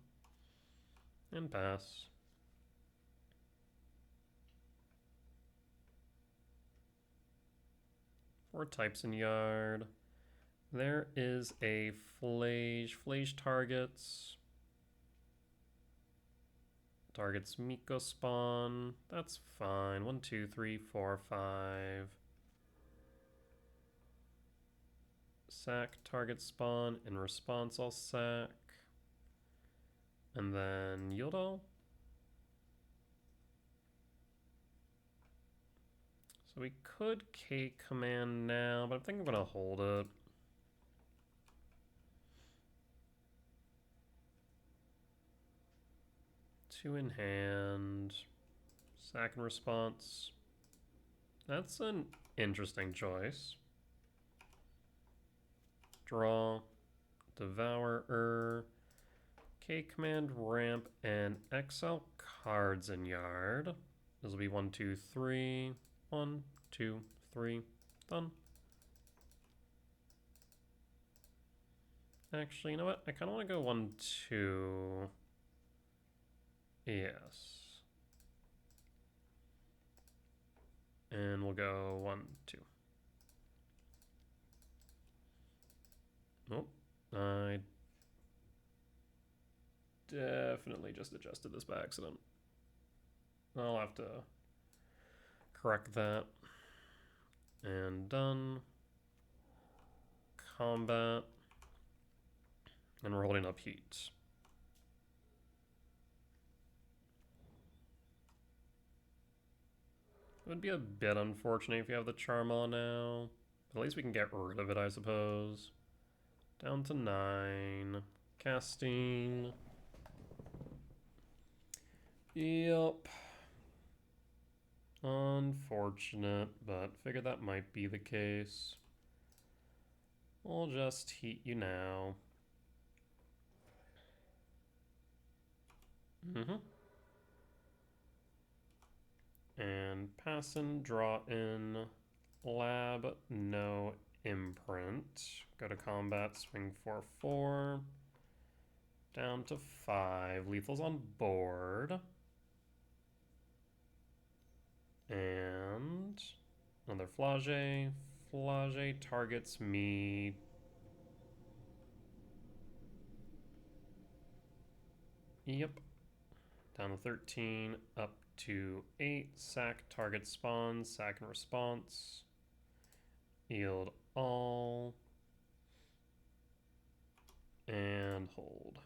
A: and pass. Four types in yard. There is a Flage. Flage targets. Targets Miko spawn. That's fine. 1, 2, 3, 4, 5. Sack target spawn. In response, I'll sack. And then Yodel. So we could K command now, but I think I'm gonna hold it. Two in hand. Sack and response. That's an interesting choice. Draw. Devourer. K command ramp and XL cards in yard. This will be 1, 2, 3. 1, 2, 3. Done. Actually, you know what? I kind of want to go 1, 2. Yes. And we'll go 1, 2. Nope. I definitely just adjusted this by accident. I'll have to correct that. And done. Combat. And we're holding up heat. It would be a bit unfortunate if you have the Charmaw now. But at least we can get rid of it, I suppose. Down to 9. Casting. Yep. Unfortunate, but figured that might be the case. We'll just heat you now. And pass and draw in. Lab, no imprint. Go to combat, swing for 4. Down to 5. Lethal's on board. And another Flage. Flage targets me. Yep. Down to 13, up to 8. Sack target spawn, sack and response. Yield all. And hold.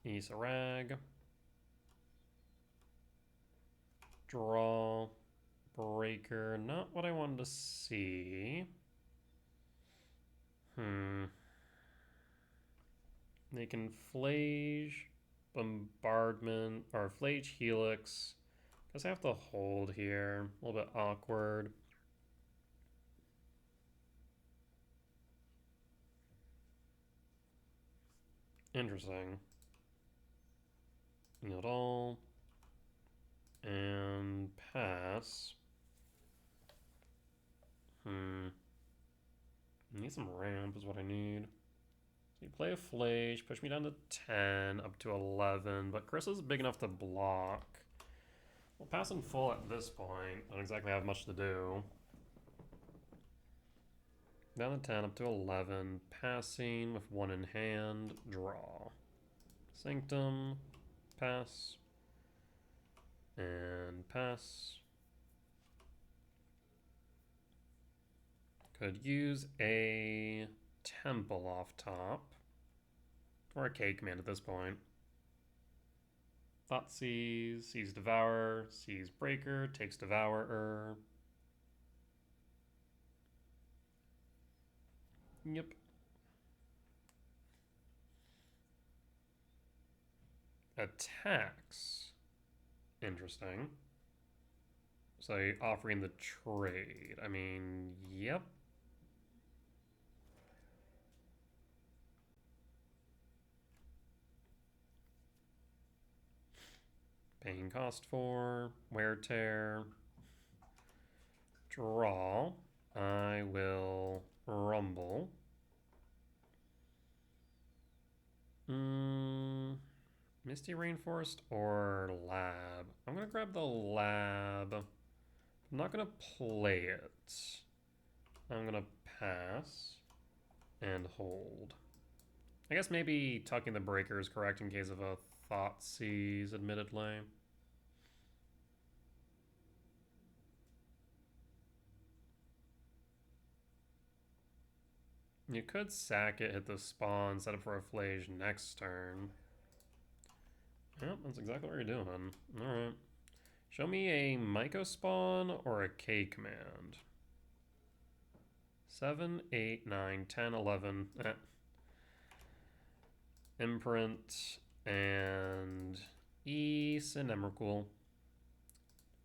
A: Isarag. Draw. Breaker. Not what I wanted to see. They can Flage, Bombardment, or Flage Helix. Guess I have to hold here. A little bit awkward. Interesting. Yield all. And pass. Need some ramp is what I need. So you play a Flage, push me down to 10, up to 11, but Chris is big enough to block. Well, passing full at this point, I don't exactly have much to do. Down to 10, up to 11, passing with 1 in hand, draw. Sanctum, pass, and pass. Could use a temple off top, or a K command at this point. Thought sees Devourer, sees Breaker, takes Devourer. Yep. Attacks. Interesting. So offering the trade. I mean, yep. Paying cost 4, wear tear, draw. I will rumble. Misty Rainforest or Lab? I'm gonna grab the Lab. I'm not gonna play it. I'm gonna pass and hold. I guess maybe tucking the Breaker is correct in case of a Thoughtseize, admittedly. You could sack it, hit the spawn, set up for a Flage next turn. Yep, that's exactly what you're doing. Alright. Show me a Myco spawn or a K command. 7, 8, 9, 10, 11. Imprint and and Emrakul.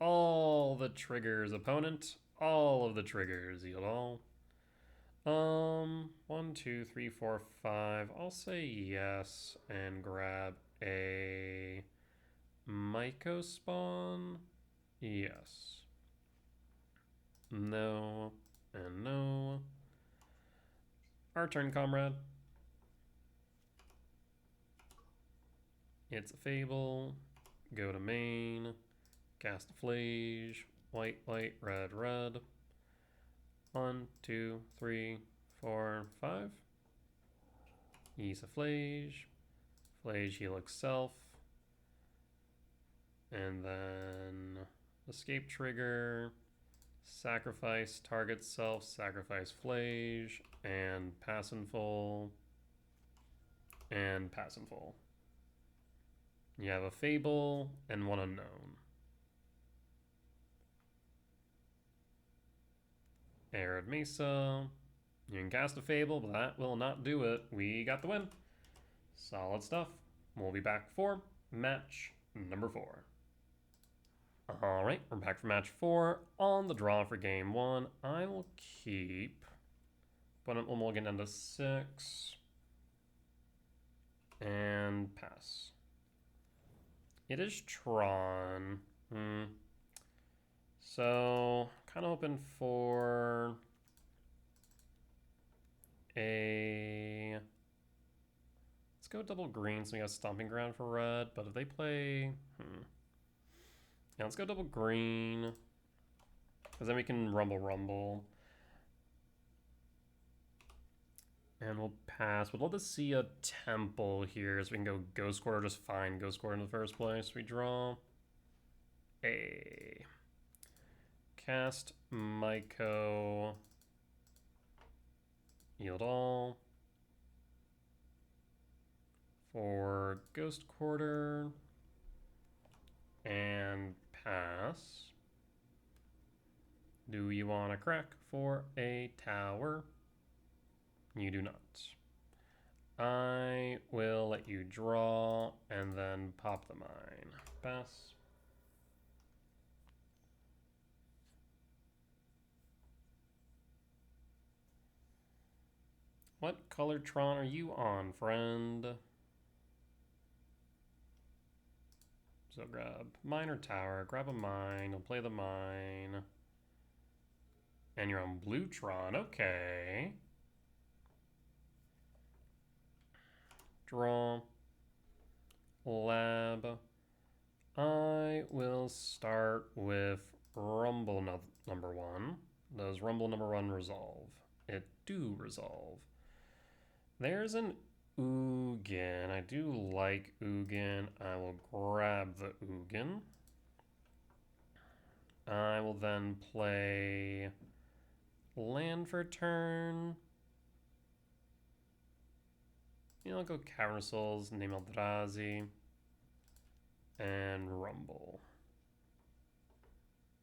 A: All the triggers, opponent. All of the triggers, yield all. 1, 2, 3, 4, 5. I'll say yes and grab a Myco spawn. Yes. No and no. Our turn, comrade. It's a Fable. Go to main. Cast a Flage. White, white, red, red. 1, 2, 3, 4, 5. Use a Flage. Flage heal itself. And then escape trigger. Sacrifice target self. Sacrifice Flage. And pass and full. And pass and full. You have a Fable and 1 unknown. Arid Mesa. You can cast a Fable, but that will not do it. We got the win. Solid stuff. We'll be back for match number 4. Alright, we're back for match 4. On the draw for game 1, I will keep. Opponent will mulligan down to 6. And pass. It is Tron. So, kind of hoping for a... Let's go double green so we got Stomping Ground for red, but if they play... Yeah, let's go double green, because then we can rumble. And we'll pass. We'd love to see a temple here, so we can go Ghost Quarter, just find Ghost Quarter in the first place. We draw a... Cast Myco. Yield all. For Ghost Quarter. And pass. Do you want a crack for a tower? You do not. I will let you draw and then pop the mine. Pass. What color Tron are you on, friend? So grab mine or tower, grab a mine, you'll play the mine. And you're on blue Tron, okay. Draw. Lab. I will start with Rumble number 1. Does Rumble number 1 resolve? It do resolve. There's an Ugin. I do like Ugin. I will grab the Ugin. I will then play land for turn. I'll go Cavern Souls, name Eldrazi, and Rumble.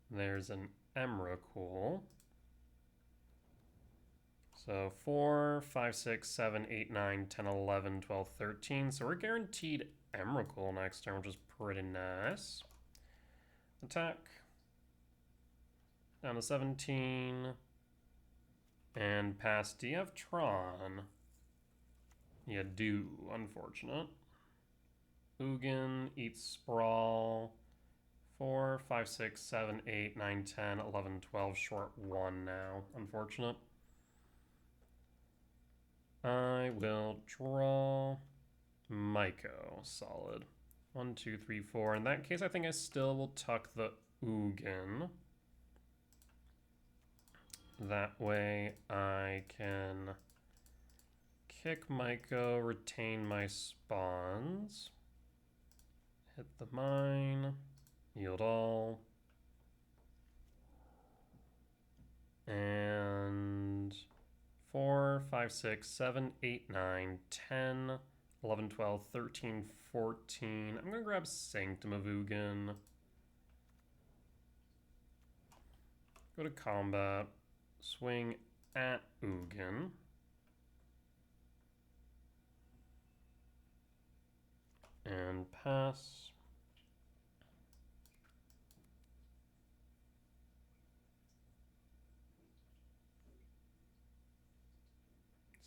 A: There's an Emrakul. So 4, 5, 6, 7, 8, 9, 10, 11, 12, 13. So we're guaranteed Emrakul next turn, which is pretty nice. Attack. Down to 17. And pass. Do you have Tron? You do, unfortunate. Ugin, eats Sprawl. 4, 5, 6, 7, 8, 9, 10, 11, 12. Short 1 now. Unfortunate. I will draw Myco. Solid. 1, 2, 3, 4. In that case, I think I still will tuck the Ugin. That way I can kick Myco, retain my spawns. Hit the mine. Yield all. And 4, 5, 6, 7, 8, 9, 10, 11, 12, 13, 14. I'm going to grab Sanctum of Ugin. Go to combat. Swing at Ugin. And pass.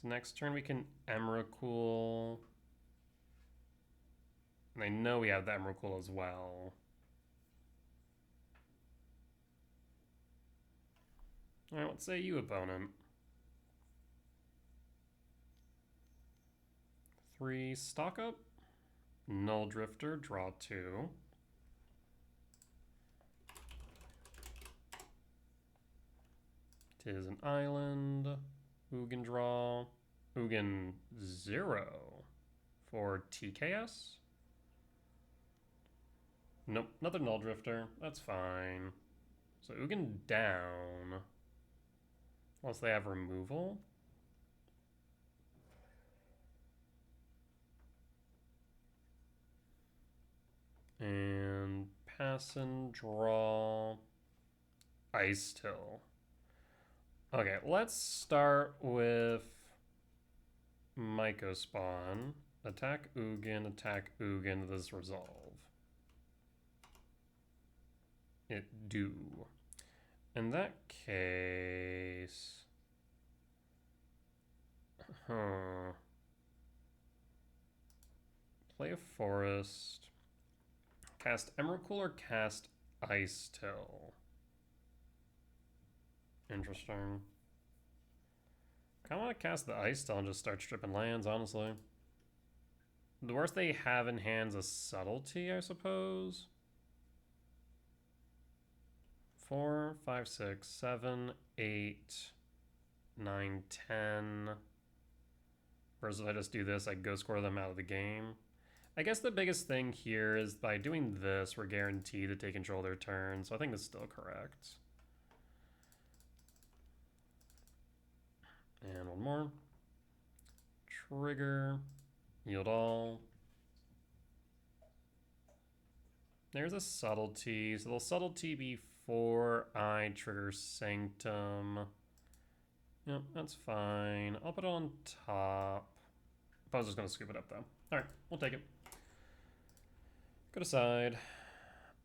A: So next turn we can Emrakul. And I know we have the Emrakul as well. Alright, what say you, opponent? 3, stock up. Null Drifter, draw 2. Tis an island. Ugin draw. Ugin 0 for TKS. Nope, another Null Drifter. That's fine. So Ugin down. Unless they have removal. And pass and draw Ice Till. Okay, let's start with Myco spawn. Attack Ugin, this resolve. It do. In that case... Play a forest. Cast Emrakul or cast Ice Till? Interesting. I want to cast the Ice Till and just start stripping lands, honestly. The worst they have in hand's a Subtlety, I suppose. 4, 5, 6, 7, 8, 9, 10. Whereas if I just do this, I go score them out of the game. I guess the biggest thing here is by doing this, we're guaranteed to take control of their turn, so I think that's still correct. And one more. Trigger. Yield all. There's a Subtlety. So the Subtlety before I trigger Sanctum. Yep, that's fine. I'll put it on top. I was just going to scoop it up, though. Alright, we'll take it. Go to side.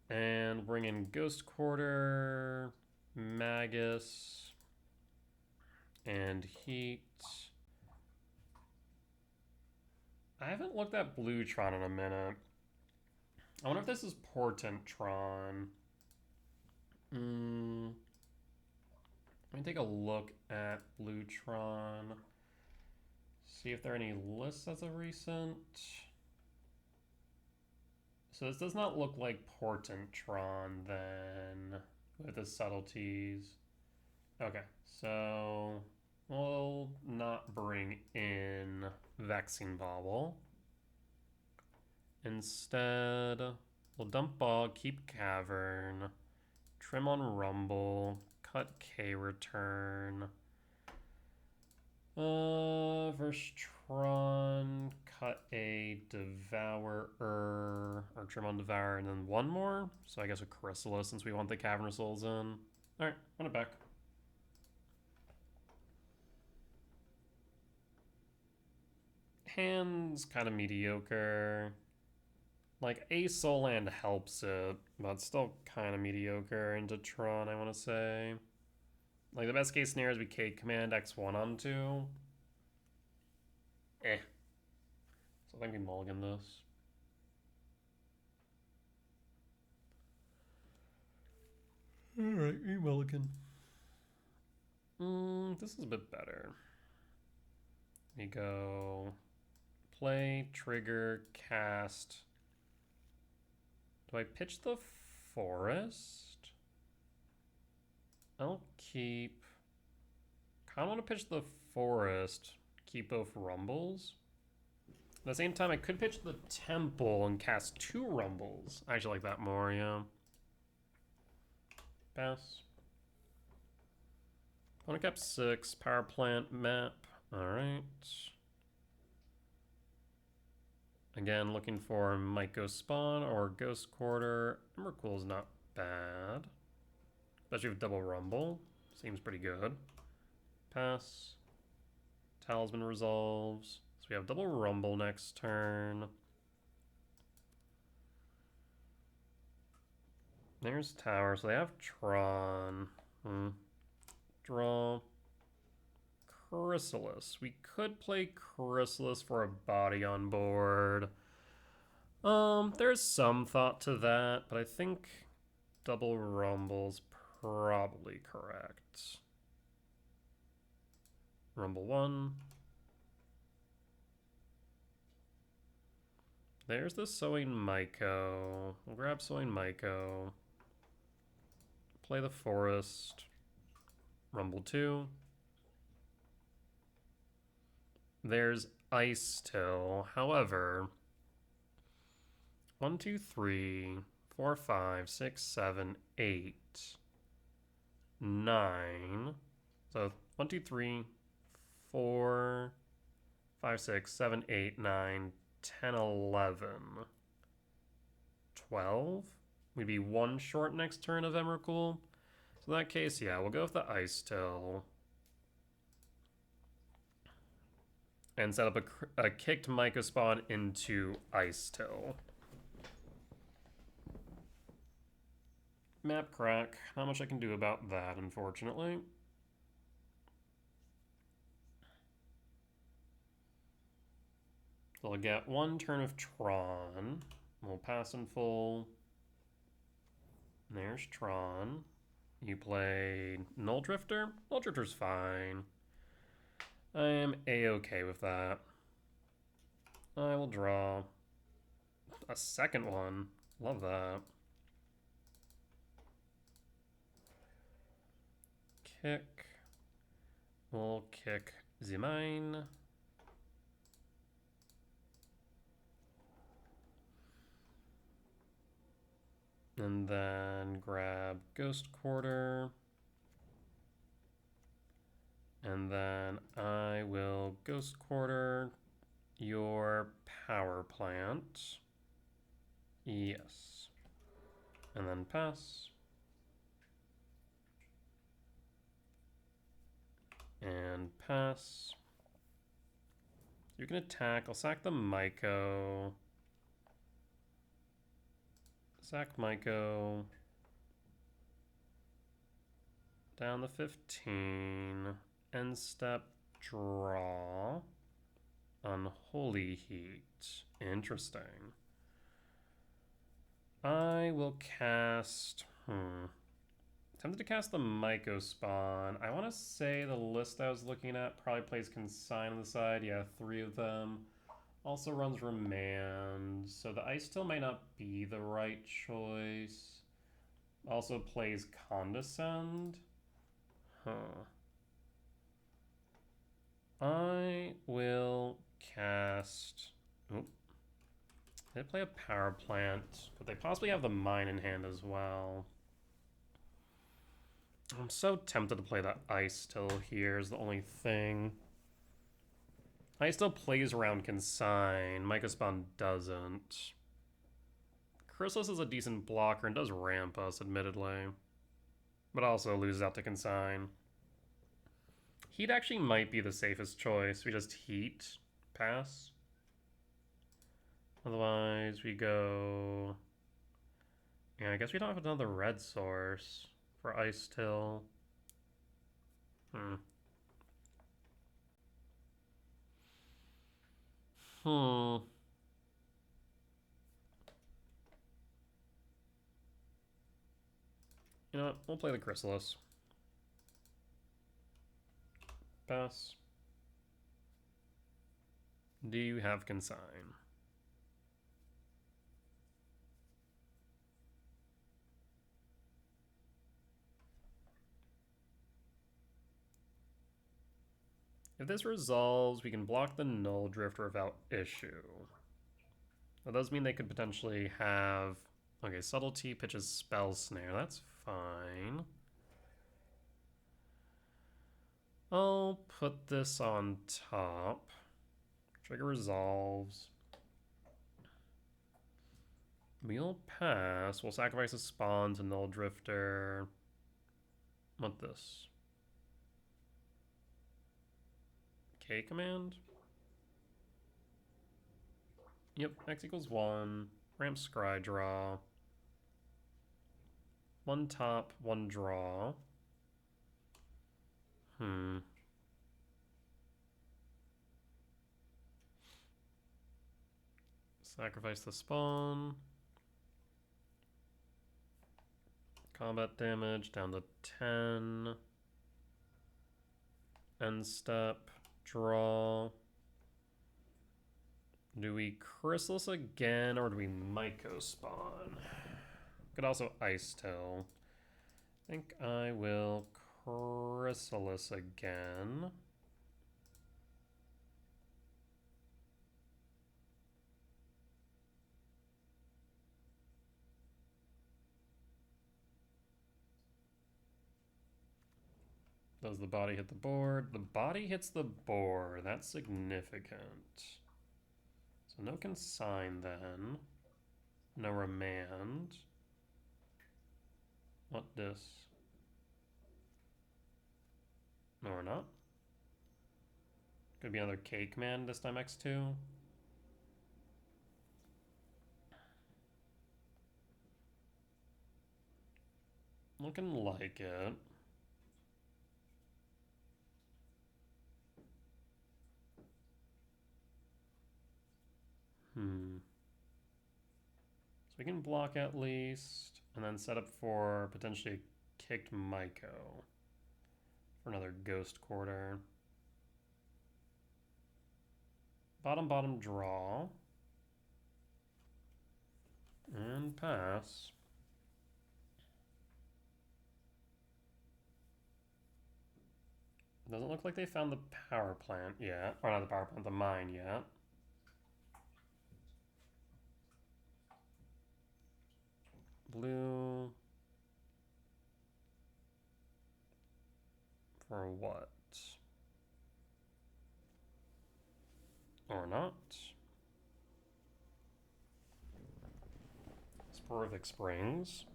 A: And bring in Ghost Quarter, Magus, and Heat. I haven't looked at Blue Tron in a minute. I wonder if this is Portent Tron. Let me take a look at Blue Tron. See if there are any lists as of recent. So this does not look like Portent Tron then, with the subtleties. Okay, so we'll not bring in Vexing Bauble. Instead, we'll dump Bog, keep Cavern, trim on Rumble, cut K return. Versus Tron, cut a Devourer, or trim on Devourer, and then one more. So I guess a Chrysalis since we want the Cavern Souls in. Alright, run it back. Hand's kind of mediocre. Like, a Soul Land helps it, but still kind of mediocre into Tron, I want to say. Like, the best case scenario is we K-Command X1 onto. So I think we mulligan this. Alright, we mulligan. This is a bit better. We go play, trigger, cast. Do I pitch the forest? I'll keep... Kind of want to pitch the forest. Keep both rumbles. At the same time, I could pitch the temple and cast 2 rumbles. I actually like that more, yeah. Pass. Opponent cap 6, power plant map. Alright. Again, looking for Myco Spawn or Ghost Quarter. Emrakul is not bad. Especially with double rumble. Seems pretty good. Pass. Talisman resolves. So we have double rumble next turn. There's Tower. So they have Tron. Draw. Chrysalis. We could play Chrysalis for a body on board. There's some thought to that, but I think double rumble's probably correct. Rumble 1. There's the Sowing Myco. We'll grab Sowing Myco. Play the forest. Rumble 2. There's Ice Till. However, 1, 2, 3, 4, 5, 6, 7, 8, 9. So 1, 2, 3, 4, 5, 6, 7, 8, 9, 10, 11, 12. We'd be 1 short next turn of Emrakul. So in that case, yeah, we'll go with the Ice Till. And set up a kicked Myco Spawn into Ice Till. Map crack. Not much I can do about that, unfortunately. So I'll get 1 turn of Tron. We'll pass in full. There's Tron. You play Null Drifter? Null Drifter's fine. I am a-okay with that. I will draw a second one. Love that. Kick. We'll kick the mine. And then grab Ghost Quarter. And then I will Ghost Quarter your power plant. Yes. And then pass. And pass. You can attack. I'll sack the Myco. Sack Myco. Down the 15. End step, draw. Unholy Heat. Interesting. I will cast... Tempted to cast the Myco Spawn. I want to say the list I was looking at probably plays Consign on the side. Yeah, 3 of them. Also runs Remand. So the Ice Still might not be the right choice. Also plays Condescend. Huh. I will cast... Oop. They play a Power Plant, but they possibly have the Mine in hand as well. I'm so tempted to play that Ice Still here is the only thing. Ice Still plays around Consign. Myco Spawn doesn't. Chrysalis is a decent blocker and does ramp us, admittedly. But also loses out to Consign. Heat actually might be the safest choice. We just Heat. Pass. Otherwise, we go... Yeah, I guess we don't have another red source for Ice Still. You know what? We'll play the Chrysalis. Pass. Do you have Consign? If this resolves, we can block the Null Drifter without issue. That does mean they could potentially have... Okay, Subtlety pitches Spell Snare. That's fine. I'll put this on top. Trigger resolves. We'll pass. We'll sacrifice a Spawn to Null Drifter. What this? K command? Yep, X equals 1. Ramp Scry draw. 1 top, 1 draw. Sacrifice the Spawn. Combat damage down to 10. End step. Draw. Do we Chrysalis again, or do we Myco Spawn? Could also Ice Till. I think I will Chrysalis again. Does the body hit the board? The body hits the board. That's significant. So no Consign then. No Remand. What this? No, we're not. Could be another K command this time X2. Looking like it. So we can block at least, and then set up for potentially a kicked Myco for another Ghost Quarter. Bottom, draw. And pass. Doesn't look like they found the power plant yet. Or not the power plant, the mine yet. Blue. For what? Or not. Sporific Springs.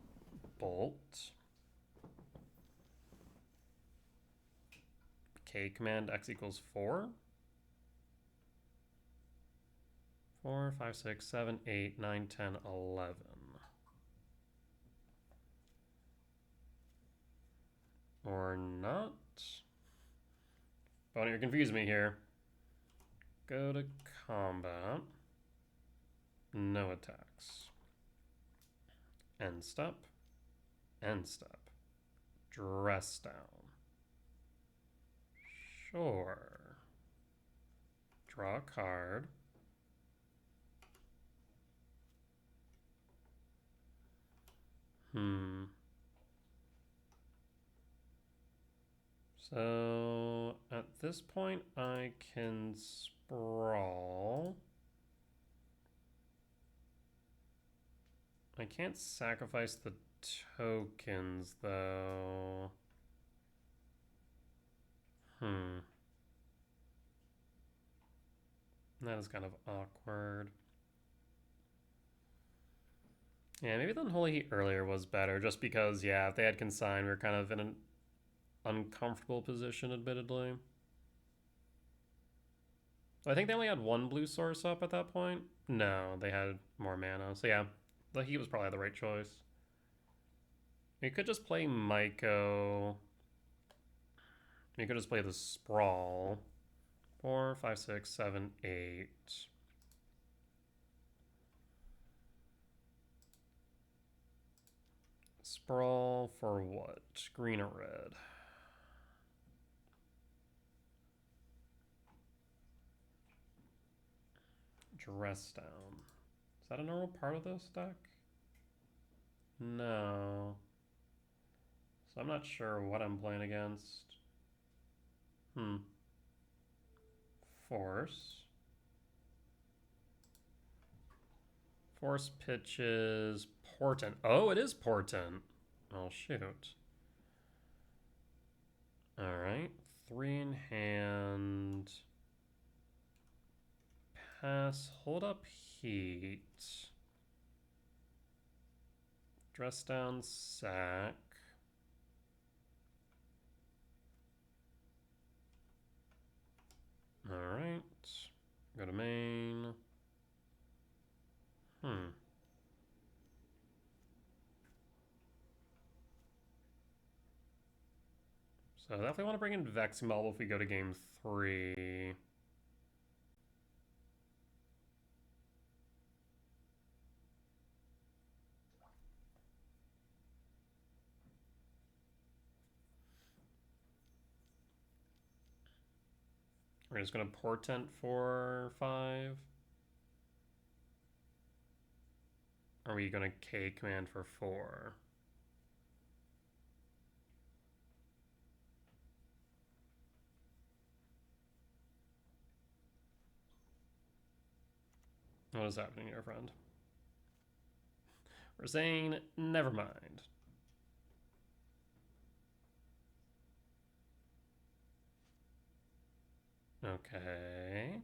A: Bolt. K command X equals 4. 4, 5, 6, 7, 8, 9, 10, 11. Or not. Bonnie, you're confusing me here. Go to combat. No attacks. End step. End step. Dress down. Sure. Draw a card. So at this point, I can sprawl. I can't sacrifice the tokens, though. That is kind of awkward. Yeah, maybe the Unholy Heat earlier was better, just because, yeah, if they had Consign, we were kind of in an uncomfortable position, admittedly. I think they only had one blue source up at that point. No, they had more mana. So yeah, the Heat was probably the right choice. We could just play Myco. We could just play the Sprawl. 4, 5, 6, 7, 8. Sprawl for what? Green or red? Dress down. Is that a normal part of this deck? No. So I'm not sure what I'm playing against. Force. Force pitches Portent. Oh, it is Portent. Oh, shoot. Alright. 3 in hand. Pass. Hold up Heat. Dress down sack. Alright. Go to main. So I definitely want to bring in Vexmel if we go to game 3. We're just going to Portent for 5. Are we going to K command for 4? What is happening here, friend? We're saying, never mind. Okay.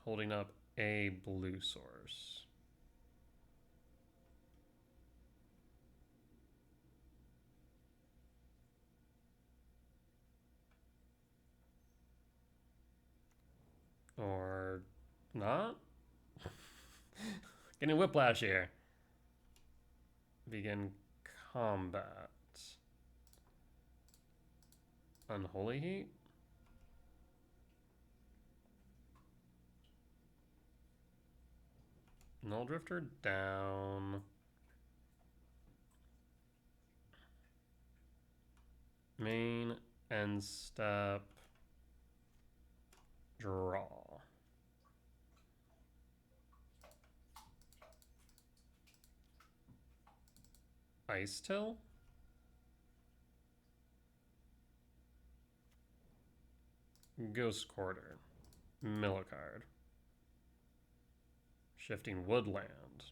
A: Holding up a blue source. Or not? Getting whiplash here. Begin combat. Unholy Heat? Null Drifter down. Main, end step, draw. Ice Till? Ghost Quarter. Mill a card. Shifting Woodland.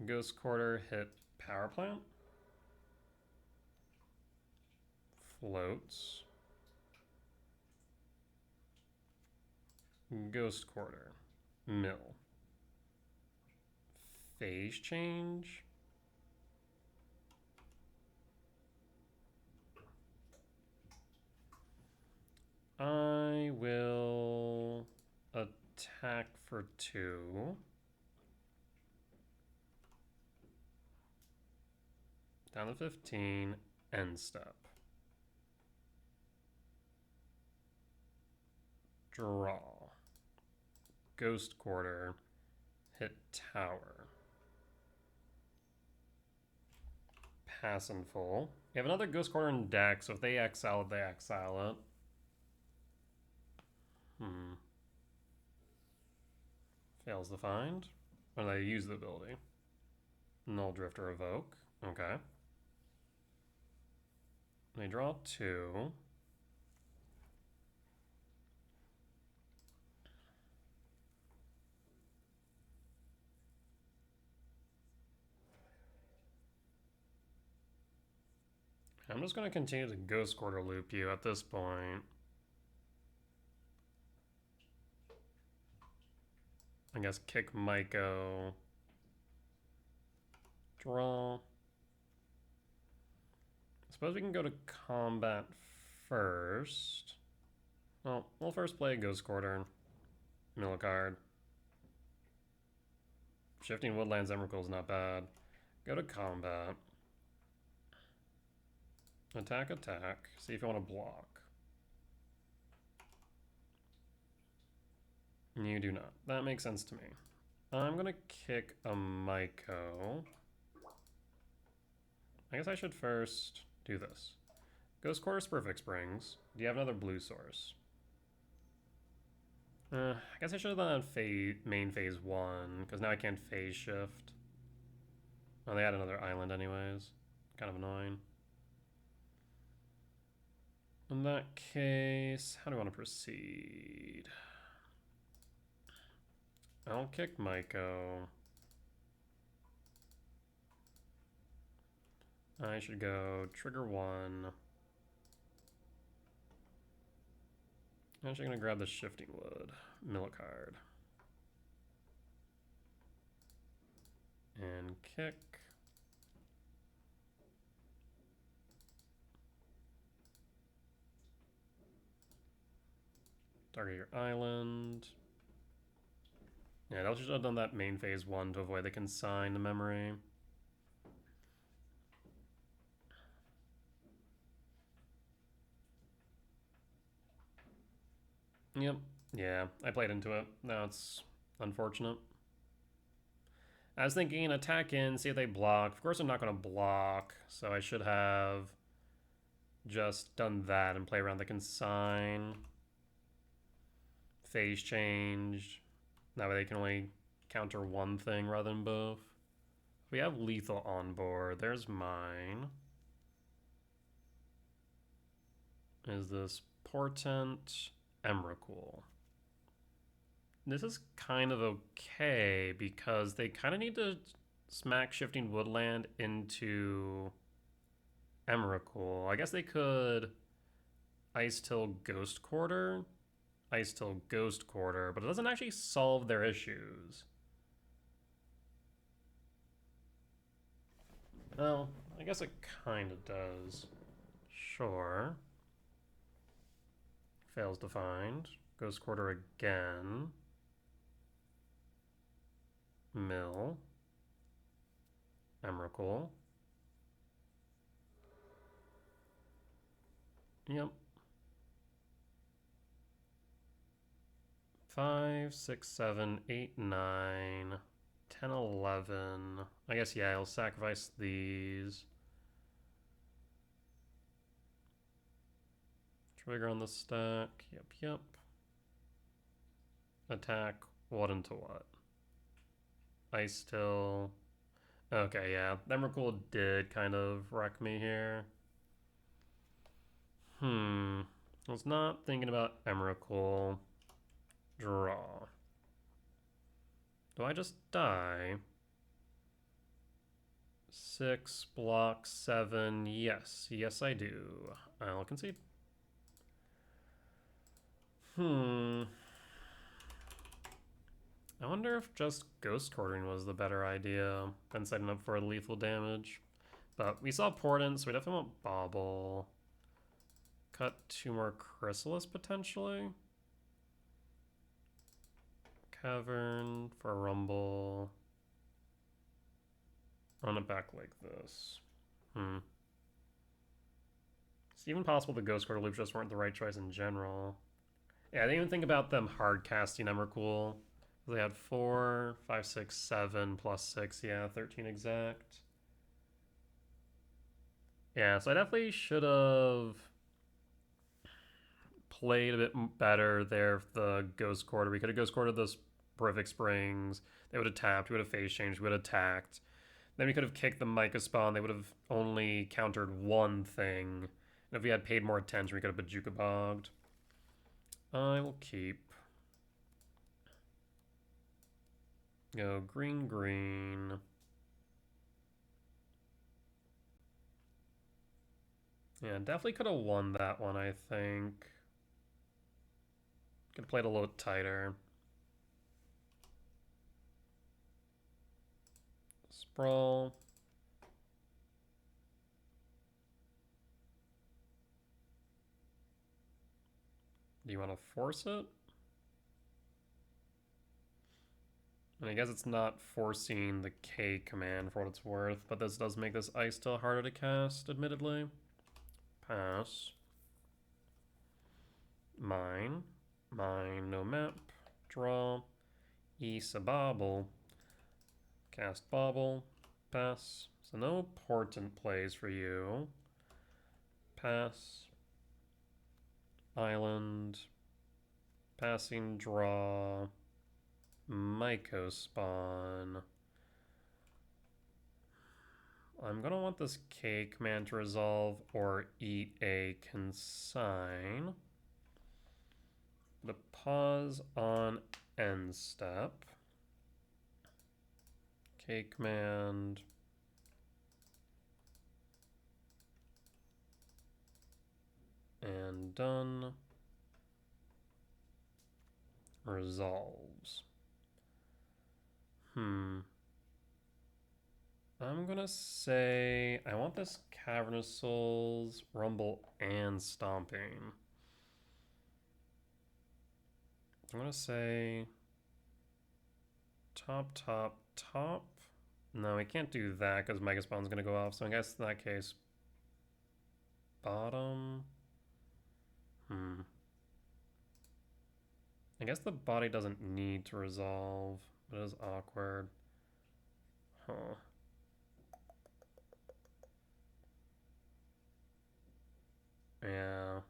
A: Ghost Quarter hit Power Plant. Floats. Ghost Quarter. Mill. Phase Change. I will attack for 2. Down to 15. End step. Draw. Ghost Quarter, hit tower. Pass in full. You have another Ghost Quarter in deck, so if they exile it, they exile it. Fails to find. Or they use the ability. Null Drift or Evoke. Okay. They draw 2. I'm just going to continue to Ghost Quarter loop you at this point. I guess kick Myco. Draw. I suppose we can go to combat first. Well, we'll first play Ghost Quarter. Mill a card. Shifting Woodlands Emrakul is not bad. Go to combat. Attack, attack. See if you want to block. You do not. That makes sense to me. I'm going to kick a Myco. I guess I should first do this. Ghost Chorus Perfect Springs. Do you have another blue source? I guess I should have done main phase 1, because now I can't phase shift. Oh, they had another island anyways. Kind of annoying. In that case, how do I want to proceed? I'll kick Myco. I should go trigger 1. I'm actually going to grab the Shifting Wood, mill a card. And kick. Target your island. Yeah, I should have done that main phase 1 to avoid the consigned memory. Yep. Yeah, I played into it. Now it's unfortunate. I was thinking attack in, see if they block. Of course I'm not going to block, so I should have just done that and play around the consign. Phase change. That way they can only counter one thing rather than both. We have lethal on board. There's mine. Is this Portent? Emrakul. This is kind of okay because they kind of need to smack Shifting Woodland into Emrakul. I guess they could Ice Till Ghost Quarter, Ice Till Ghost Quarter, but it doesn't actually solve their issues. Well, I guess it kind of does. Sure. Fails to find. Ghost Quarter again. Mill. Emrakul. Yep. 5, 6, 7, 8, 9, 10, 11. I guess, yeah, I'll sacrifice these. Trigger on the stack. Yep. Attack. What into what? Ice Till. Okay, yeah. Emrakul did kind of wreck me here. I was not thinking about Emrakul. Draw. Do I just die? 6, block, 7. Yes, I do. I'll concede. I wonder if just Ghost Quartering was the better idea than setting up for lethal damage. But we saw Portent, so we definitely want Bauble. Cut 2 more Chrysalis, potentially. Cavern for a Rumble. Run it back like this. It's even possible the Ghost Quarter loops just weren't the right choice in general. Yeah, I didn't even think about them hard casting Emrakul. They had 4, 5, 6, 7 plus 6. Yeah, 13 exact. Yeah, so I definitely should have played a bit better there with the Ghost Quarter. We could have Ghost Quartered those Horrific Springs. They would have tapped. We would have phase changed. We would have attacked. Then we could have kicked the Micah Spawn. They would have only countered one thing. And if we had paid more attention, we could have Bajuka Bogged. I will keep. Go green, green. Yeah, definitely could have won that one, I think. Could have played a little tighter. Sprawl. Do you want to force it? And I guess it's not forcing the K command for what it's worth, but this does make this ice still harder to cast, admittedly. Pass. Mine. Mine, no map. Draw. Ease a bobble. Cast bobble. Pass. So no important plays for you. Pass. Island. Passing draw. Myco spawn. I'm gonna want this K command to resolve or eat a consign. The pause on end step. K command. And done. Resolves. I'm gonna say I want this Cavernous Souls, Rumble, and Stomping. I'm gonna say top, top, top. No, we can't do that because Mega Spawn's gonna go off. So I guess in that case, bottom. I guess the body doesn't need to resolve, but it is awkward. Huh. Yeah.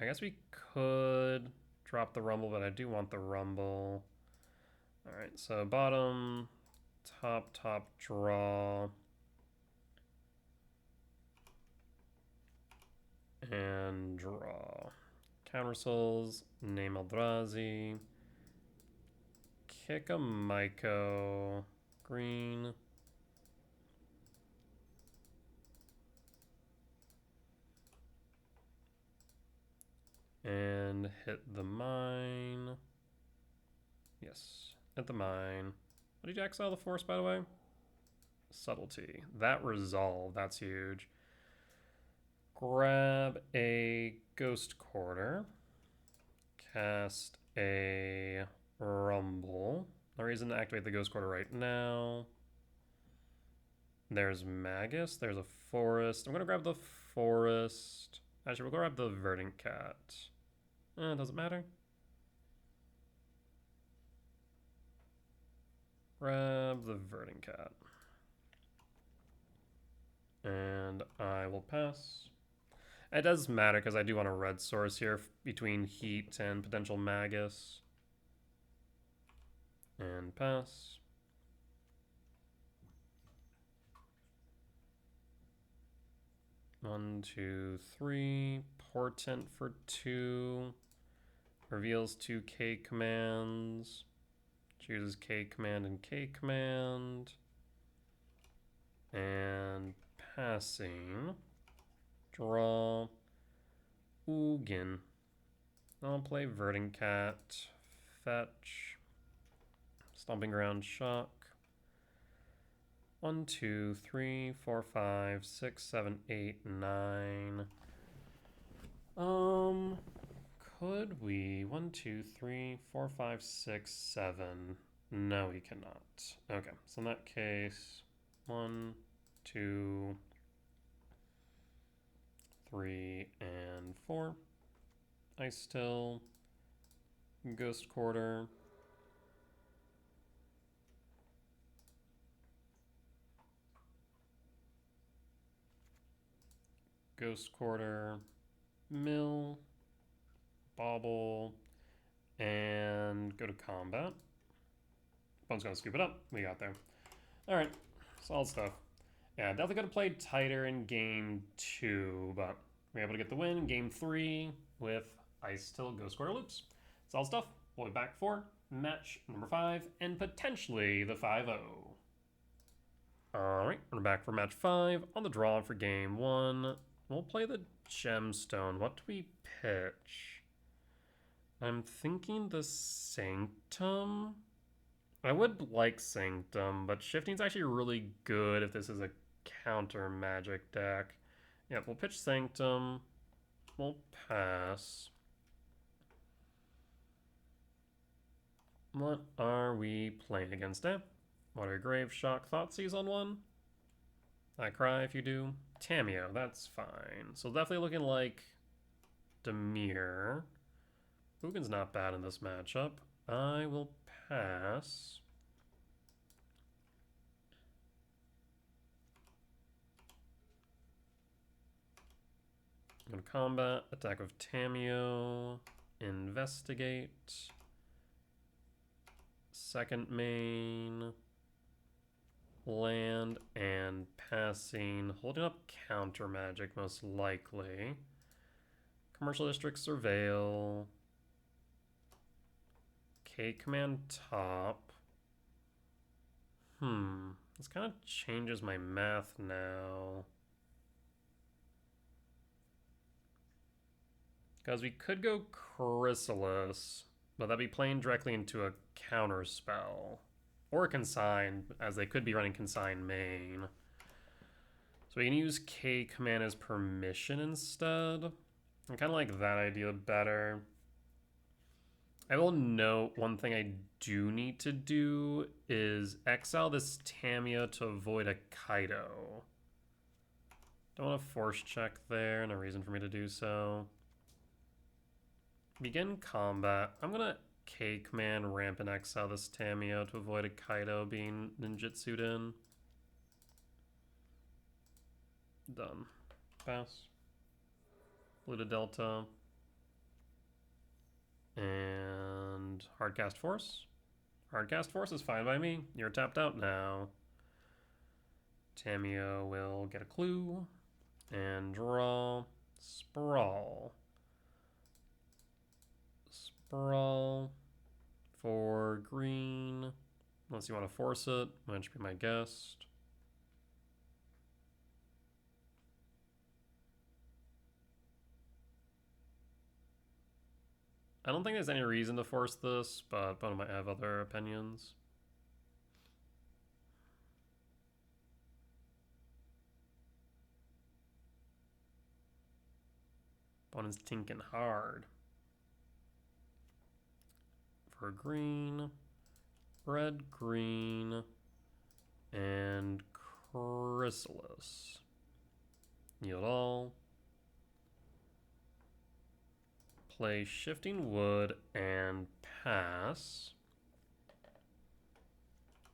A: I guess we could drop the Rumble, but I do want the Rumble. Alright, so bottom, top, top, draw. And draw. Counter Souls, name Eldrazi. Kick a Myco. Green. And hit the mine. Yes, hit the mine. What did you exile the force, by the way? Subtlety. That resolve, that's huge. Grab a Ghost Quarter. Cast a Rumble. No reason to activate the Ghost Quarter right now. There's Magus. There's a Forest. I'm going to grab the Forest. Actually, we'll grab the Verdant Cat. Doesn't matter. Grab the Verdant Cat. And I will pass. It does matter because I do want a red source here between Heat and potential Magus. And pass. One, two, three. Portent for 2. Reveals 2 K commands. Chooses K command and K command. And passing. Draw. Ugin. I'll play Verdant Cat. Fetch. Stomping Ground Shock. 1, 2, 3, 4, 5, 6, 7, 8, 9. Could we? 1, 2, 3, 4, 5, 6, 7. No, we cannot. Okay, so in that case, 1, 2, 3, and 4. Ice Still. Ghost Quarter. Ghost Quarter, mill, bauble, and go to combat. Opponent's gonna scoop it up. We got there. All right, solid stuff. Yeah, definitely could have played tighter in game 2, but we were able to get the win in game 3 with Ice Till Ghost Quarter Loops. Solid stuff. We'll be back for match number 5 and potentially the 5-0. All right, we're back for match 5 on the draw for game 1. We'll play the Gemstone. What do we pitch? I'm thinking the Sanctum. I would like Sanctum, but Shifting's actually really good if this is a counter magic deck. Yep, we'll pitch Sanctum. We'll pass. What are we playing against it? Water Grave Shock Thoughtseize on one. I cry if you do. Tamiyo, that's fine. So definitely looking like Dimir. Ugin's not bad in this matchup. I will pass. Go to combat, attack with Tamiyo, investigate, second main, land, and passing, holding up counter magic most likely. Commercial District Surveil, K command top. This kind of changes my math now. Because we could go Chrysalis, but that'd be playing directly into a counter spell. Or a Consign, as they could be running Consign main. So we can use K command as permission instead. I kind of like that idea better. I will note one thing I do need to do is exile this Tamiyo to avoid a Kaido. Don't want to force check there, no reason for me to do so. Begin combat. I'm gonna K command ramp and exile this Tamiyo to avoid a Kaido being ninjutsu'd in. Done. Pass. Blue to Delta. And Hardcast Force. Hardcast Force is fine by me. You're tapped out now. Tamiyo will get a clue and draw. Sprawl. Sprawl for green. Unless you want to force it, that should be my guest. I don't think there's any reason to force this, but I might have other opinions. Opponent's tinking hard. For green, red, green, and Chrysalis. Yield all. Play Shifting Wood and pass.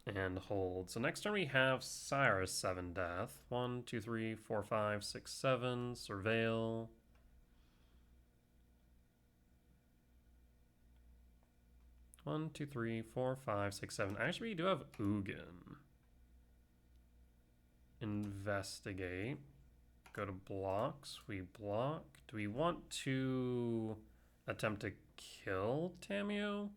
A: And hold. So next turn we have Cyrus 7 Death. 1, 2, 3, 4, 5, 6, 7. Surveil. One, two, three, four, five, six, seven. Actually, we do have Ugin. Investigate. Go to blocks. We block. Do we want to attempt to kill Tamiyo?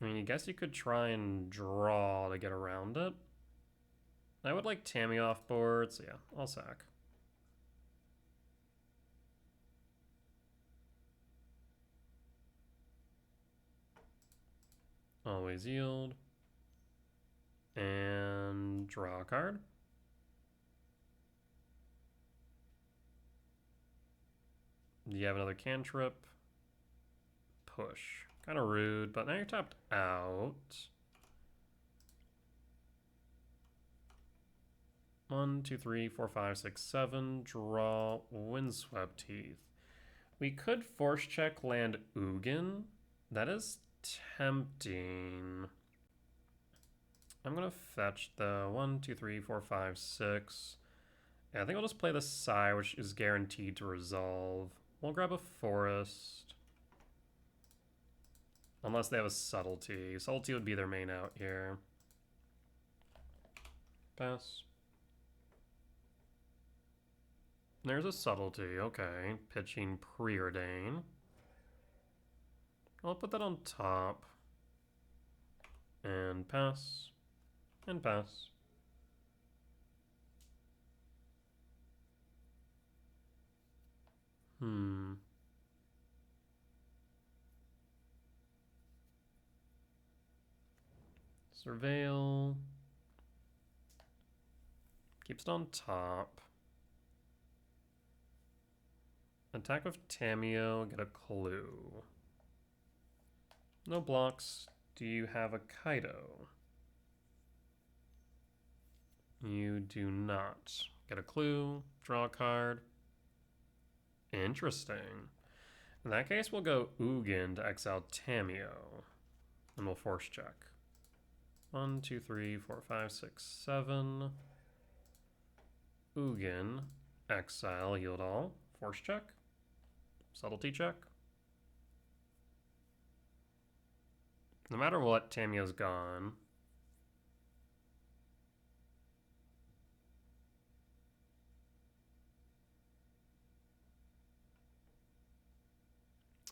A: I mean, I guess you could try and draw to get around it. I would like Tamiyo off board, so yeah, I'll sack. Always yield. And draw a card. Do you have another cantrip? Push. Kind of rude, but now you're tapped out. 1, 2, 3, 4, 5, 6, 7. Draw Windswept Teeth. We could force check land Ugin. That is tempting. I'm gonna fetch the 1, 2, 3, 4, 5, 6. Yeah, I think I'll just play the Sire, which is guaranteed to resolve. We'll grab a Forest. Unless they have a Subtlety. Subtlety would be their main out here. Pass. There's a Subtlety, okay. Pitching Preordain. I'll put that on top. And pass. And pass. Surveil. Keeps it on top. Attack with Tamiyo, get a clue. No blocks. Do you have a Kaido? You do not. Get a clue, draw a card. Interesting. In that case, we'll go Ugin to exile Tamiyo. And we'll force check. 1, 2, 3, 4, 5, 6, 7. Ugin, exile, yield all. Force check. Subtlety check. No matter what, Tamiyo's gone.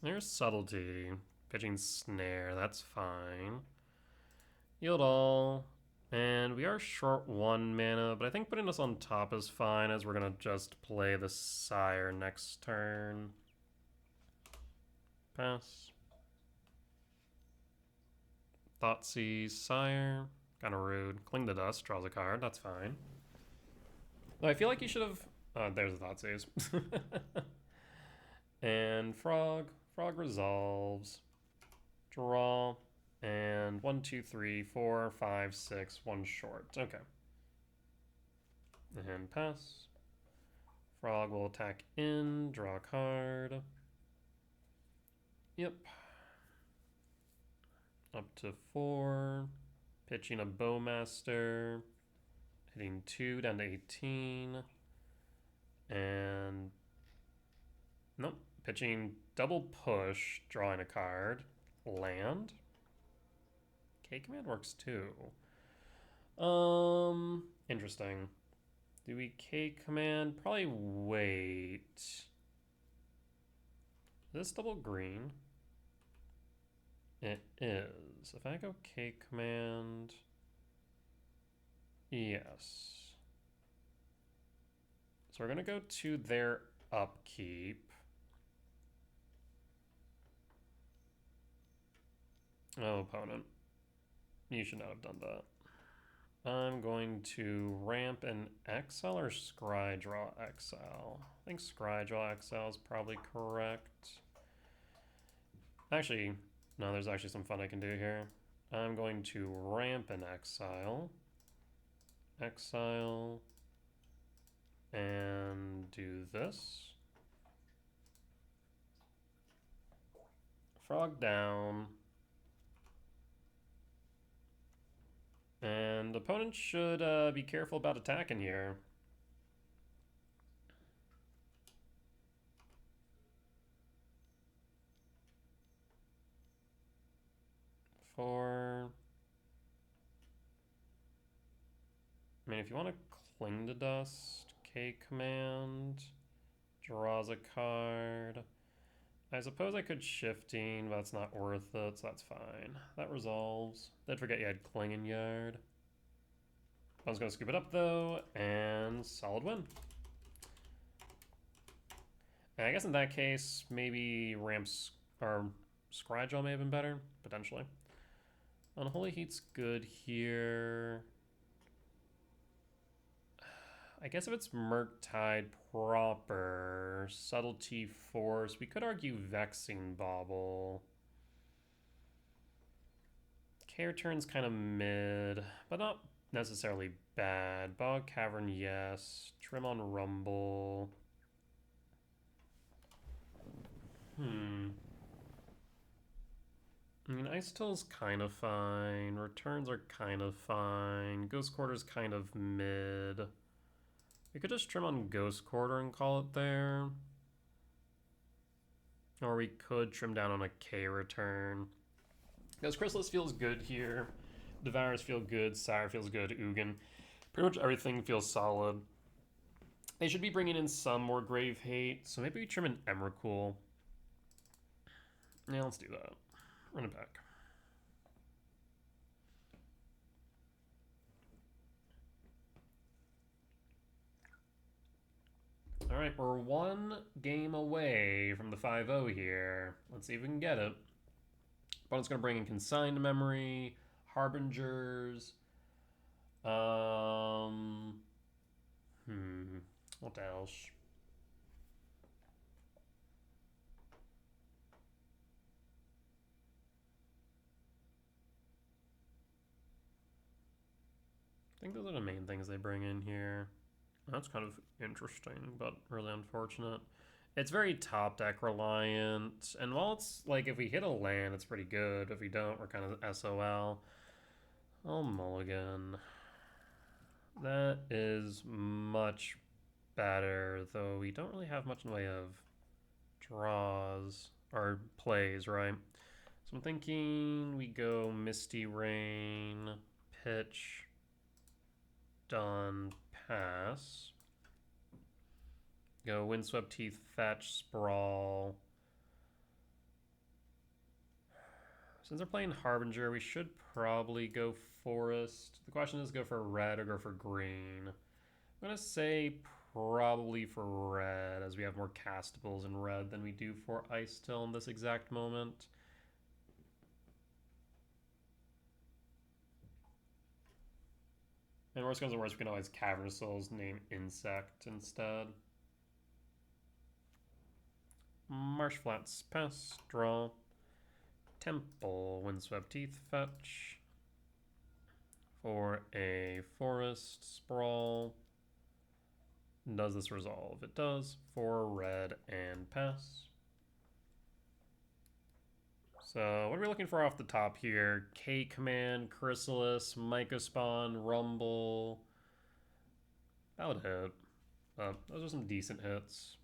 A: There's Subtlety. Pitching Snare, that's fine. Yield all. And we are short 1 mana, but I think putting this on top is fine, as we're going to just play the Sire next turn. Pass. Thoughtseize, Sire. Kind of rude. Cling to Dust, draws a card, that's fine. Though I feel like you should have... there's the Thoughtseize. And Frog. Frog resolves. Draw. And 1, 2, 3, 4, 5, 6, 1 short. Okay. And pass. Frog will attack in, draw a card. Yep. Up to 4. Pitching a Bowmaster. Hitting 2 down to 18. And nope. Pitching double push, drawing a card. Land. K-Command works too. Interesting. Do we K-Command? Probably wait. Is this double green? It is. If I go K-Command... Yes. So we're going to go to their upkeep. Oh, opponent. You should not have done that. I'm going to ramp an exile or scry draw exile. I think scry draw exile is probably correct. Actually, no, there's actually some fun I can do here. I'm going to ramp an exile. Exile. And do this. Frog down. And opponent should be careful about attacking here. I mean, if you want to cling to dust, K command, draws a card. I suppose I could shifting, but that's not worth it, so that's fine. That resolves. Did forget you had cling in yard. I was going to scoop it up though, and solid win. And I guess in that case, maybe ramps or Scrydraw may have been better, potentially. Unholy Heat's good here. I guess if it's Murktide proper, Subtlety Force, we could argue Vexing Bauble. Care Turn's kind of mid, but not necessarily bad. Bog Cavern, yes. Trim on Rumble. I mean, Ice Till's kind of fine. Returns are kind of fine. Ghost Quarter's kind of mid. We could just trim on Ghost Quarter and call it there. Or we could trim down on a K return. Because Chrysalis feels good here. Devours feel good. Sire feels good. Ugin. Pretty much everything feels solid. They should be bringing in some more Grave Hate. So maybe we trim an Emrakul. Yeah, let's do that. Run it back. All right, we're one game away from the 5-0 here. Let's see if we can get it. Opponent's going to bring in Consigned Memory, Harbingers. What else? I think those are the main things they bring in here. That's kind of interesting, but really unfortunate. It's very top deck reliant, and while it's like if we hit a land, it's pretty good. If we don't, we're kind of SOL. Oh, mulligan. That is much better, though we don't really have much in the way of draws or plays, right? So I'm thinking we go Misty Rain, pitch, done, pass. Go Windswept Teeth, Fetch, Sprawl. Since they're playing Harbinger, we should probably go Forest. The question is go for red or go for green. I'm going to say probably for red, as we have more castables in red than we do for Ice Till in this exact moment. And worst comes to worst, we can always Cavernous Souls name Insect instead. Marsh Flats, pass, draw. Temple, Windswept Teeth, fetch. For a Forest, Sprawl. Does this resolve? It does. For red and pass. So what are we looking for off the top here? K Command, Chrysalis, Mycospawn, Rumble. That would hit. Those are some decent hits.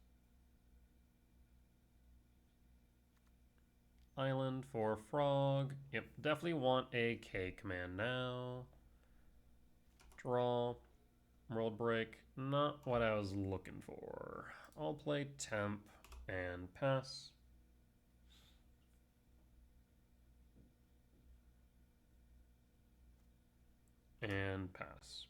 A: Island for Frog. Yep, definitely want a K Command now. Draw. World Break. Not what I was looking for. I'll play Temp and pass. And pass.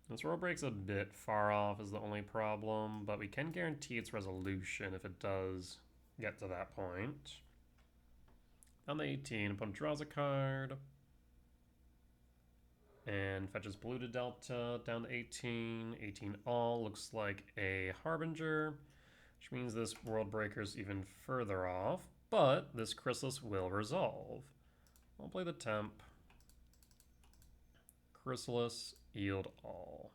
A: This World Break's a bit far off is the only problem, but we can guarantee its resolution if it does get to that point. On the 18, opponent draws a card. And fetches Polluted Delta down to 18. 18 all looks like a Harbinger, which means this World Breaker's even further off, but this Chrysalis will resolve. I'll play the Temp. Chrysalis, yield all.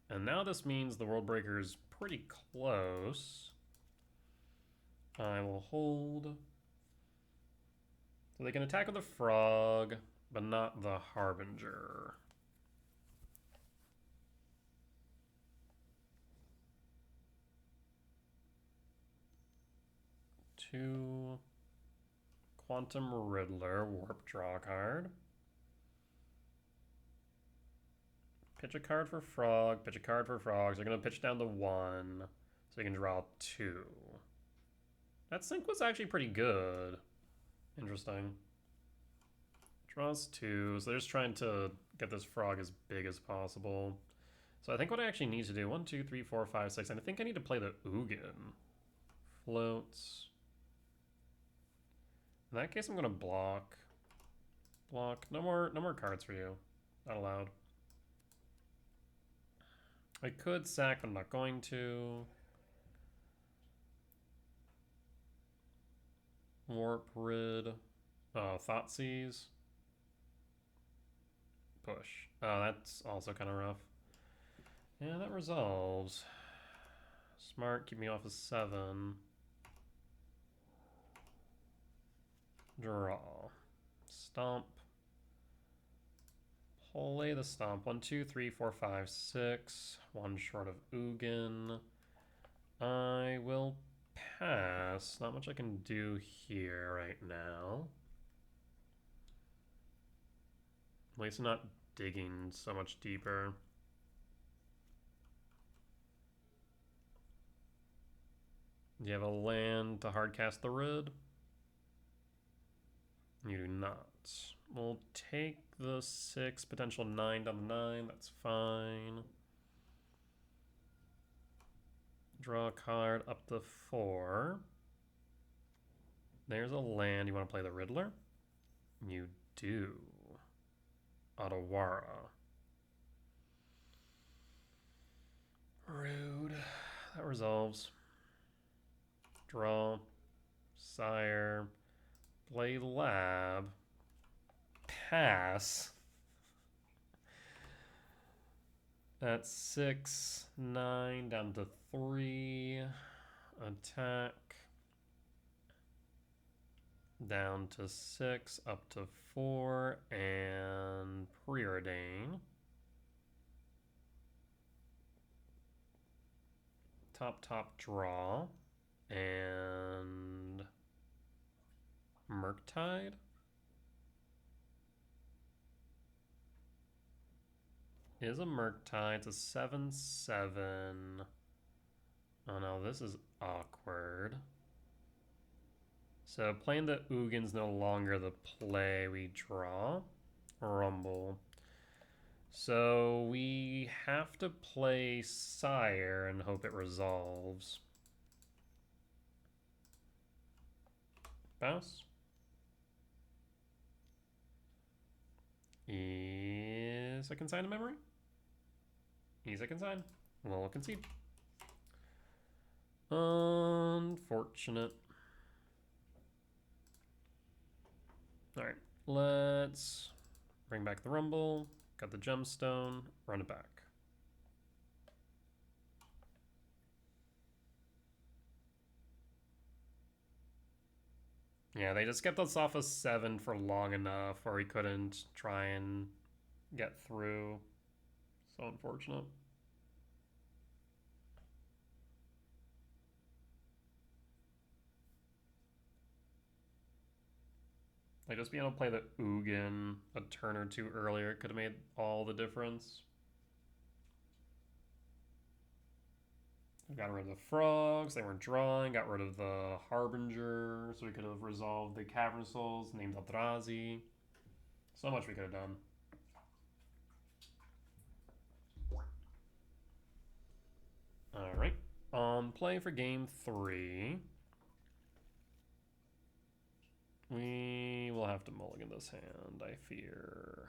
A: And now this means the World Breaker is pretty close. I will hold. So they can attack with the Frog, but not the Harbinger. Two. Quantum Riddler, Warp, draw a card. Pitch a card for Frog, pitch a card for Frog. So they're going to pitch down to 1, so you can draw 2. That sync was actually pretty good. Interesting. Draws 2, so they're just trying to get this Frog as big as possible. So I think what I actually need to do, 1, 2, 3, 4, 5, 6, and I think I need to play the Ugin. Floats. In that case, I'm going to block. Block. No more cards for you. Not allowed. I could sack, but I'm not going to. Warp, Rid. Oh, Thoughtseize. Push. Oh, that's also kind of rough. Yeah, that resolves. Smart, keep me off of 7. Draw. Stomp. Play the stomp. 1, 2, 3, 4, 5, 6. One short of Ugin. I will pass. Not much I can do here right now. At least I'm not digging so much deeper. Do you have a land to hardcast the red? You do not. We'll take the 6, potential 9 down the 9. That's fine. Draw a card up to 4. There's a land. You want to play the Riddler? You do. Otawara. Rude. That resolves. Draw. Sire. Play lab. Pass. That's 6, 9, down to 3. Attack. Down to 6, up to 4, and preordain. Top draw. And Murktide. Is a Murktide. It's a 7/7. Oh no, this is awkward. So playing the Ugin's no longer the play. We draw. Rumble. So we have to play Sire and hope it resolves. Pass. Is a consign a memory? He's a consign. We'll concede. Unfortunate. Alright, let's bring back the Rumble. Got the Gemstone. Run it back. Yeah, they just kept us off of 7 for long enough where we couldn't try and get through. So unfortunate. Like, just being able to play the Ugin a turn or two earlier could have made all the difference. We got rid of the frogs, they weren't drawing, got rid of the Harbinger, so we could have resolved the Cavern Souls, named Eldrazi. So much we could have done. Alright, on play for game 3. We will have to mulligan this hand, I fear.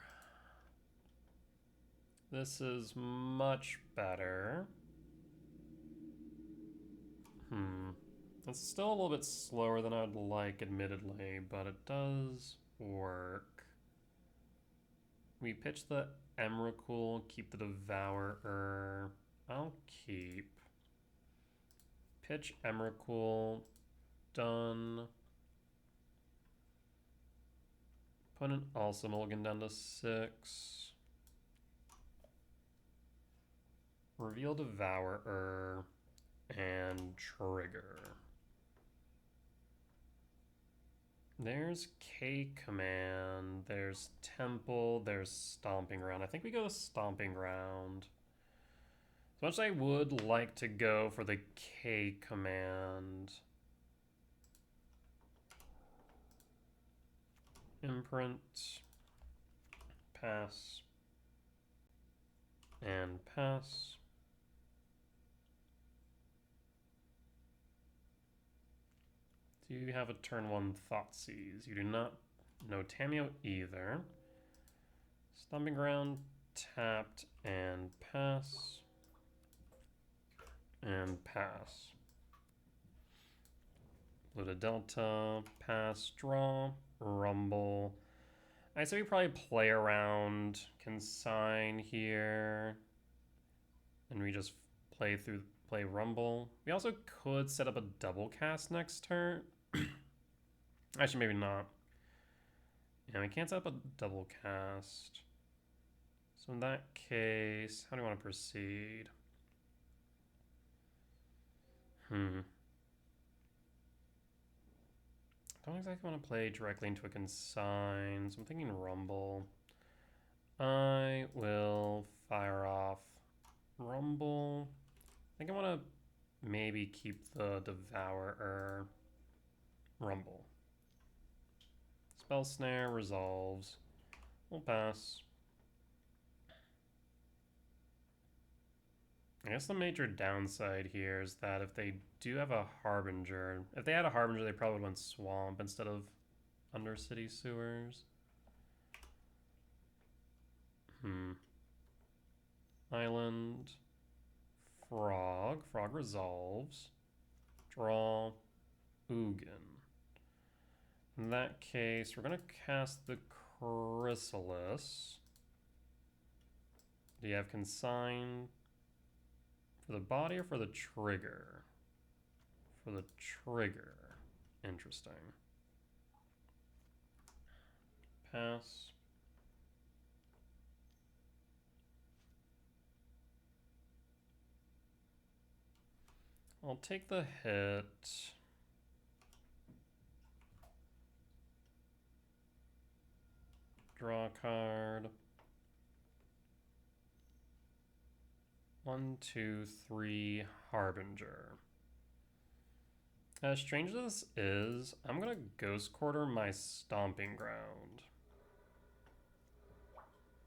A: This is much better. It's still a little bit slower than I'd like, admittedly, but it does work. We pitch the Emrakul, keep the Devourer. I'll keep. Pitch Emrakul. Done. Opponent also mulligan down to 6. Reveal Devourer. And trigger. There's K command, there's Temple, there's Stomping Ground. I think we go to Stomping Ground. As much as I would like to go for the K command. Imprint. Pass. And pass. Do you have a turn 1 Thoughtseize? You do not. No Tameo either. Stomping Ground, tapped, and pass. And pass. Blue to Delta, pass, draw, Rumble. I say we probably play around, consign here. And we just play Rumble. We also could set up a double cast next turn. Actually, maybe not. Yeah, we can't set up a double cast. So in that case, how do you want to proceed? Don't exactly want to play directly into a consign, so I'm thinking Rumble. I will fire off Rumble. I think I want to maybe keep the Devourer. Rumble. Spell Snare resolves. We'll pass. I guess the major downside here is that if they do have a Harbinger, if they had a Harbinger, they probably would went Swamp instead of Undercity Sewers. Island. Frog. Frog resolves. Draw. Ugin. In that case, we're going to cast the Chrysalis. Do you have Consign for the body or for the trigger? For the trigger. Interesting. Pass. I'll take the hit. Draw a card. 1, 2, 3, Harbinger. As strange as this is, I'm gonna Ghost Quarter my Stomping Ground.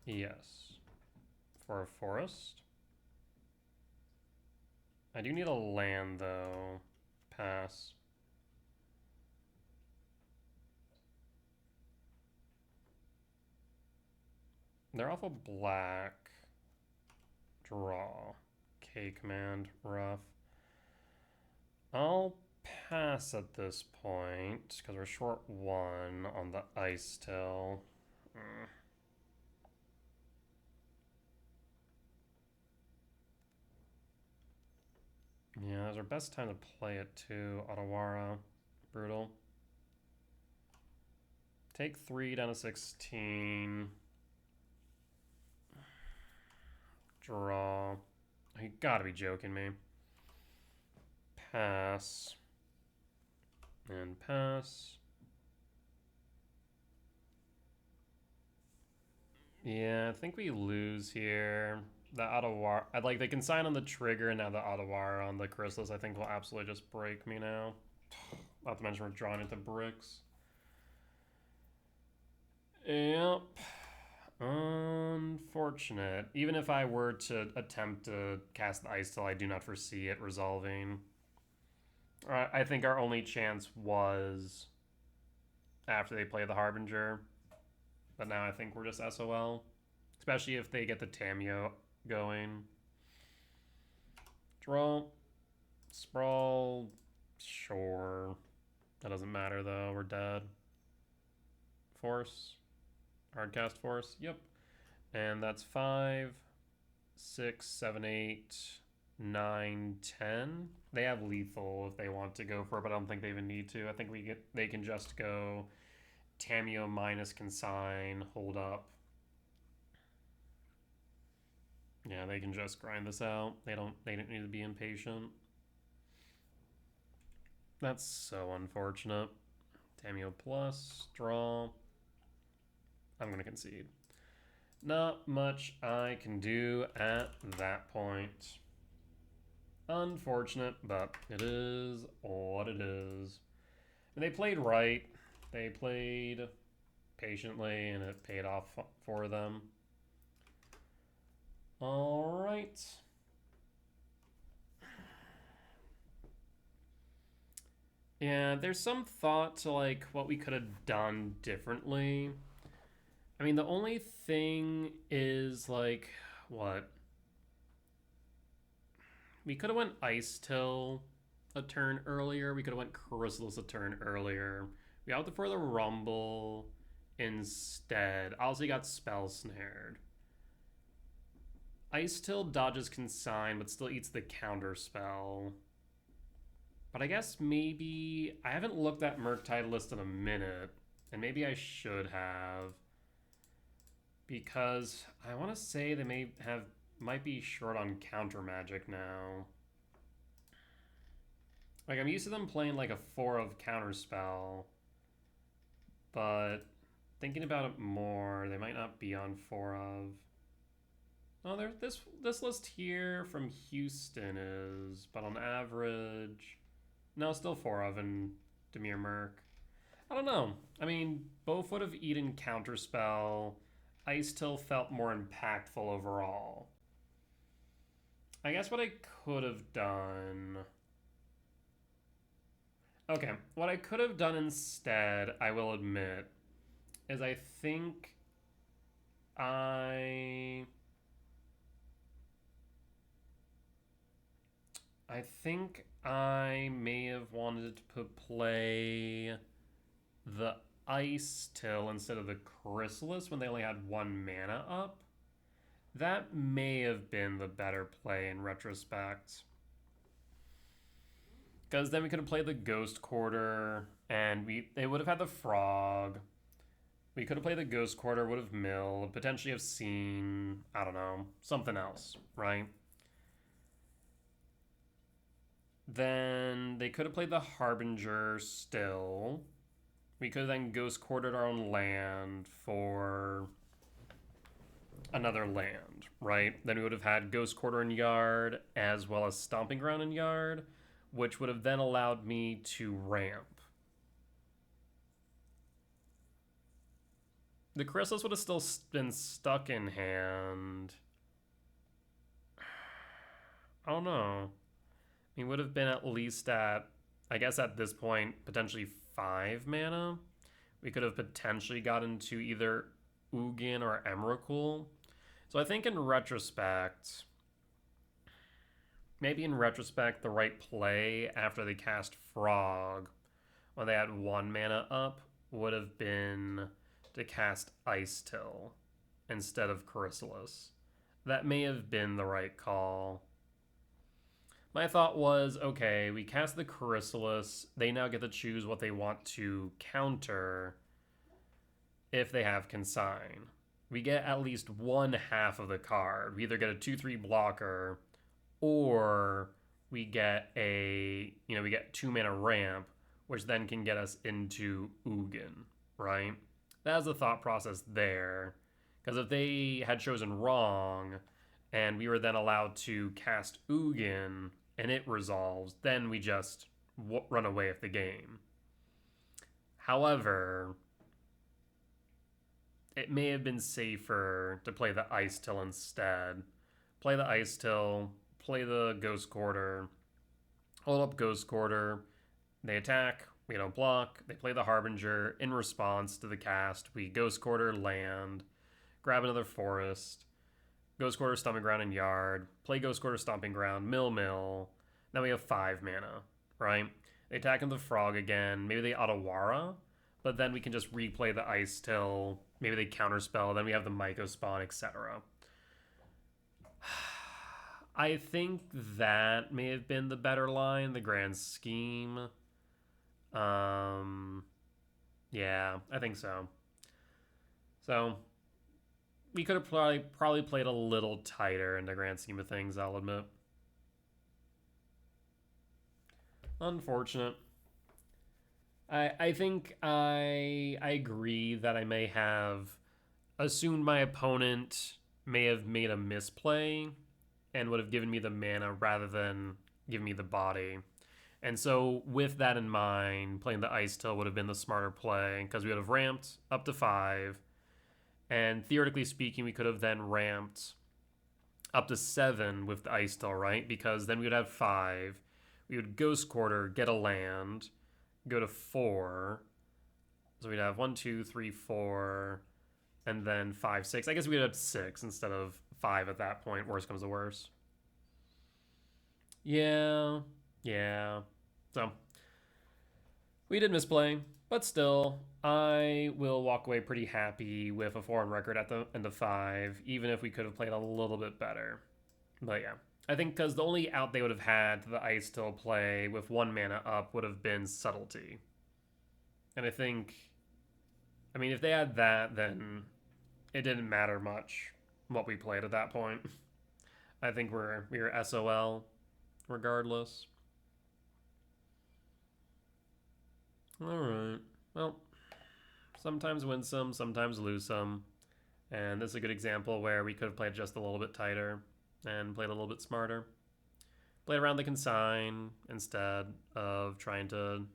A: Yes. For a forest. I do need a land though. Pass. They're awful black. Draw. K command. Rough. I'll pass at this point because we're short 1 on the ice till. Yeah, it's our best time to play it too. Otawara. Brutal. Take 3 down to 16. Draw. You gotta be joking me. Pass. And pass. Yeah, I think we lose here. The Otawara, I'd like they can sign on the trigger, and now the Otawara on the Chrysalis I think will absolutely just break me now. Not to mention we're drawing into bricks. Yep. Unfortunate. Even if I were to attempt to cast the Ice Till, I do not foresee it resolving. I think our only chance was after they play the Harbinger. But now I think we're just SOL. Especially if they get the Tamiyo going. Draw. Sprawl. Sure. That doesn't matter though. We're dead. Force. Hardcast Force. Yep. And that's 5, 6, 7, 8, 9, 10. They have lethal if they want to go for it, but I don't think they even need to. I think they can just go Tamiyo minus Consign, hold up. Yeah, they can just grind this out. They don't need to be impatient. That's so unfortunate. Tamiyo plus, draw. I'm going to concede. Not much I can do at that point. Unfortunate, but it is what it is. And they played right. They played patiently, and it paid off for them. All right. Yeah, there's some thought to like what we could have done differently. I mean, the only thing is like what? We could have went Ice Till a turn earlier. We could have went Chrysalis a turn earlier. We opted for the Rumble instead. Also, got Spell Snared. Ice Till dodges Consign, but still eats the counter spell. But I guess maybe I haven't looked at Murktide list in a minute. And maybe I should have, because I want to say they might be short on counter magic now. Like, I'm used to them playing like a 4 of counter spell, but thinking about it more, they might not be on 4 of. Oh, there. This list here from Houston is, but on average, no, still 4 of in Demir Merc. I don't know. I mean, both would have eaten counterspell. Ice Till felt more impactful overall. I guess what I could have done. Okay, what I could have done instead, I will admit, is I think I think I may have wanted to play the Ice Till instead of the Chrysalis when they only had 1 mana up. That may have been the better play in retrospect. Because then we could have played the Ghost Quarter, and they would have had the Frog. We could have played the Ghost Quarter, would have milled, potentially have seen, I don't know, something else, right? Then they could have played the Harbinger still. We could have then Ghost Quartered our own land for another land, right? Then we would have had Ghost Quarter in Yard as well as Stomping Ground in Yard, which would have then allowed me to ramp. The Chrysalis would have still been stuck in hand. I don't know. He would have been at least at, I guess at this point, potentially 5 mana. We could have potentially gotten to either Ugin or Emrakul. So I think in retrospect, maybe in retrospect, the right play after they cast Frog, when they had 1 mana up, would have been to cast Ice Till instead of Chrysalis. That may have been the right call. My thought was, okay, we cast the Chrysalis. They now get to choose what they want to counter if they have Consign. We get at least 1/2 of the card. We either get a 2/3 blocker, or we get we get 2 mana ramp, which then can get us into Ugin, right? That was the thought process there. Because if they had chosen wrong, and we were then allowed to cast Ugin, and it resolves, then we just run away with the game. However, it may have been safer to play the Ice Till instead. Play the Ice Till, play the Ghost Quarter, hold up Ghost Quarter, they attack, we don't block, they play the Harbinger. In response to the cast, we Ghost Quarter, land, grab another forest, Ghost Quarter, Stomping Ground, and Yard, play Ghost Quarter, Stomping Ground, mill. Now we have 5 mana, right? They attack into the Frog again, maybe they Otawara, but then we can just replay the Ice Till, maybe they counterspell, then we have the Myco spawn, etc. I think that may have been the better line, the grand scheme. Yeah, I think so. So we could have probably played a little tighter in the grand scheme of things, I'll admit. Unfortunate. I think I agree that I may have assumed my opponent may have made a misplay and would have given me the mana rather than give me the body. And so with that in mind, playing the Ice Till would have been the smarter play because we would have ramped up to 5. And theoretically speaking, we could have then ramped up to 7 with the Ice Till, right? Because then we would have 5. We would Ghost Quarter, get a land, go to 4. So we'd have 1, 2, 3, 4, and then 5, 6. I guess we'd have 6 instead of 5 at that point. Worst comes to worst. Yeah. So we did misplay, but still, I will walk away pretty happy with a 4 on record at the end of 5, even if we could have played a little bit better. But yeah, I think because the only out they would have had to the Ice Till play with 1 mana up would have been Subtlety. And I think I mean, if they had that, then it didn't matter much what we played at that point. I think we were SOL regardless. All right. Well, sometimes win some, sometimes lose some. And this is a good example where we could have played just a little bit tighter and played a little bit smarter. Played around the consign instead of trying to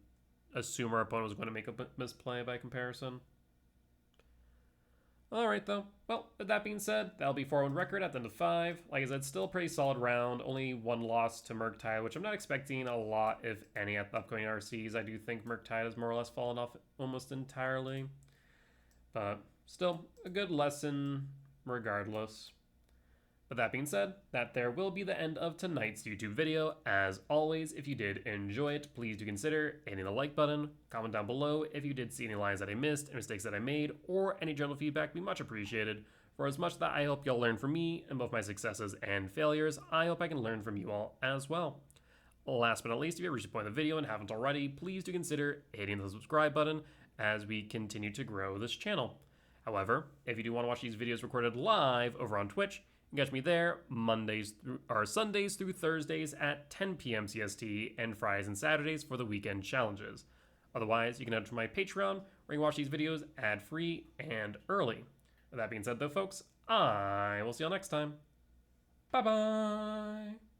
A: assume our opponent was going to make a misplay by comparison. Alright though, well, with that being said, that'll be 4-1 record at the end of 5. Like I said, still a pretty solid round, only one loss to Murktide, which I'm not expecting a lot, if any, at the upcoming RCs. I do think Murktide has more or less fallen off almost entirely. But still, a good lesson regardless. With that being said, that there will be the end of tonight's YouTube video. As always, if you did enjoy it, please do consider hitting the like button. Comment down below if you did see any lines that I missed, any mistakes that I made, or any general feedback. Be much appreciated. For as much that I hope y'all learn from me and both my successes and failures, I hope I can learn from you all as well. Last but not least, if you reached the point of the video and haven't already, please do consider hitting the subscribe button as we continue to grow this channel. However, if you do want to watch these videos recorded live over on Twitch, you can catch me there Sundays through Thursdays at 10 p.m. CST and Fridays and Saturdays for the weekend challenges. Otherwise, you can head to my Patreon where you can watch these videos ad-free and early. With that being said though, folks, I will see y'all next time. Bye-bye!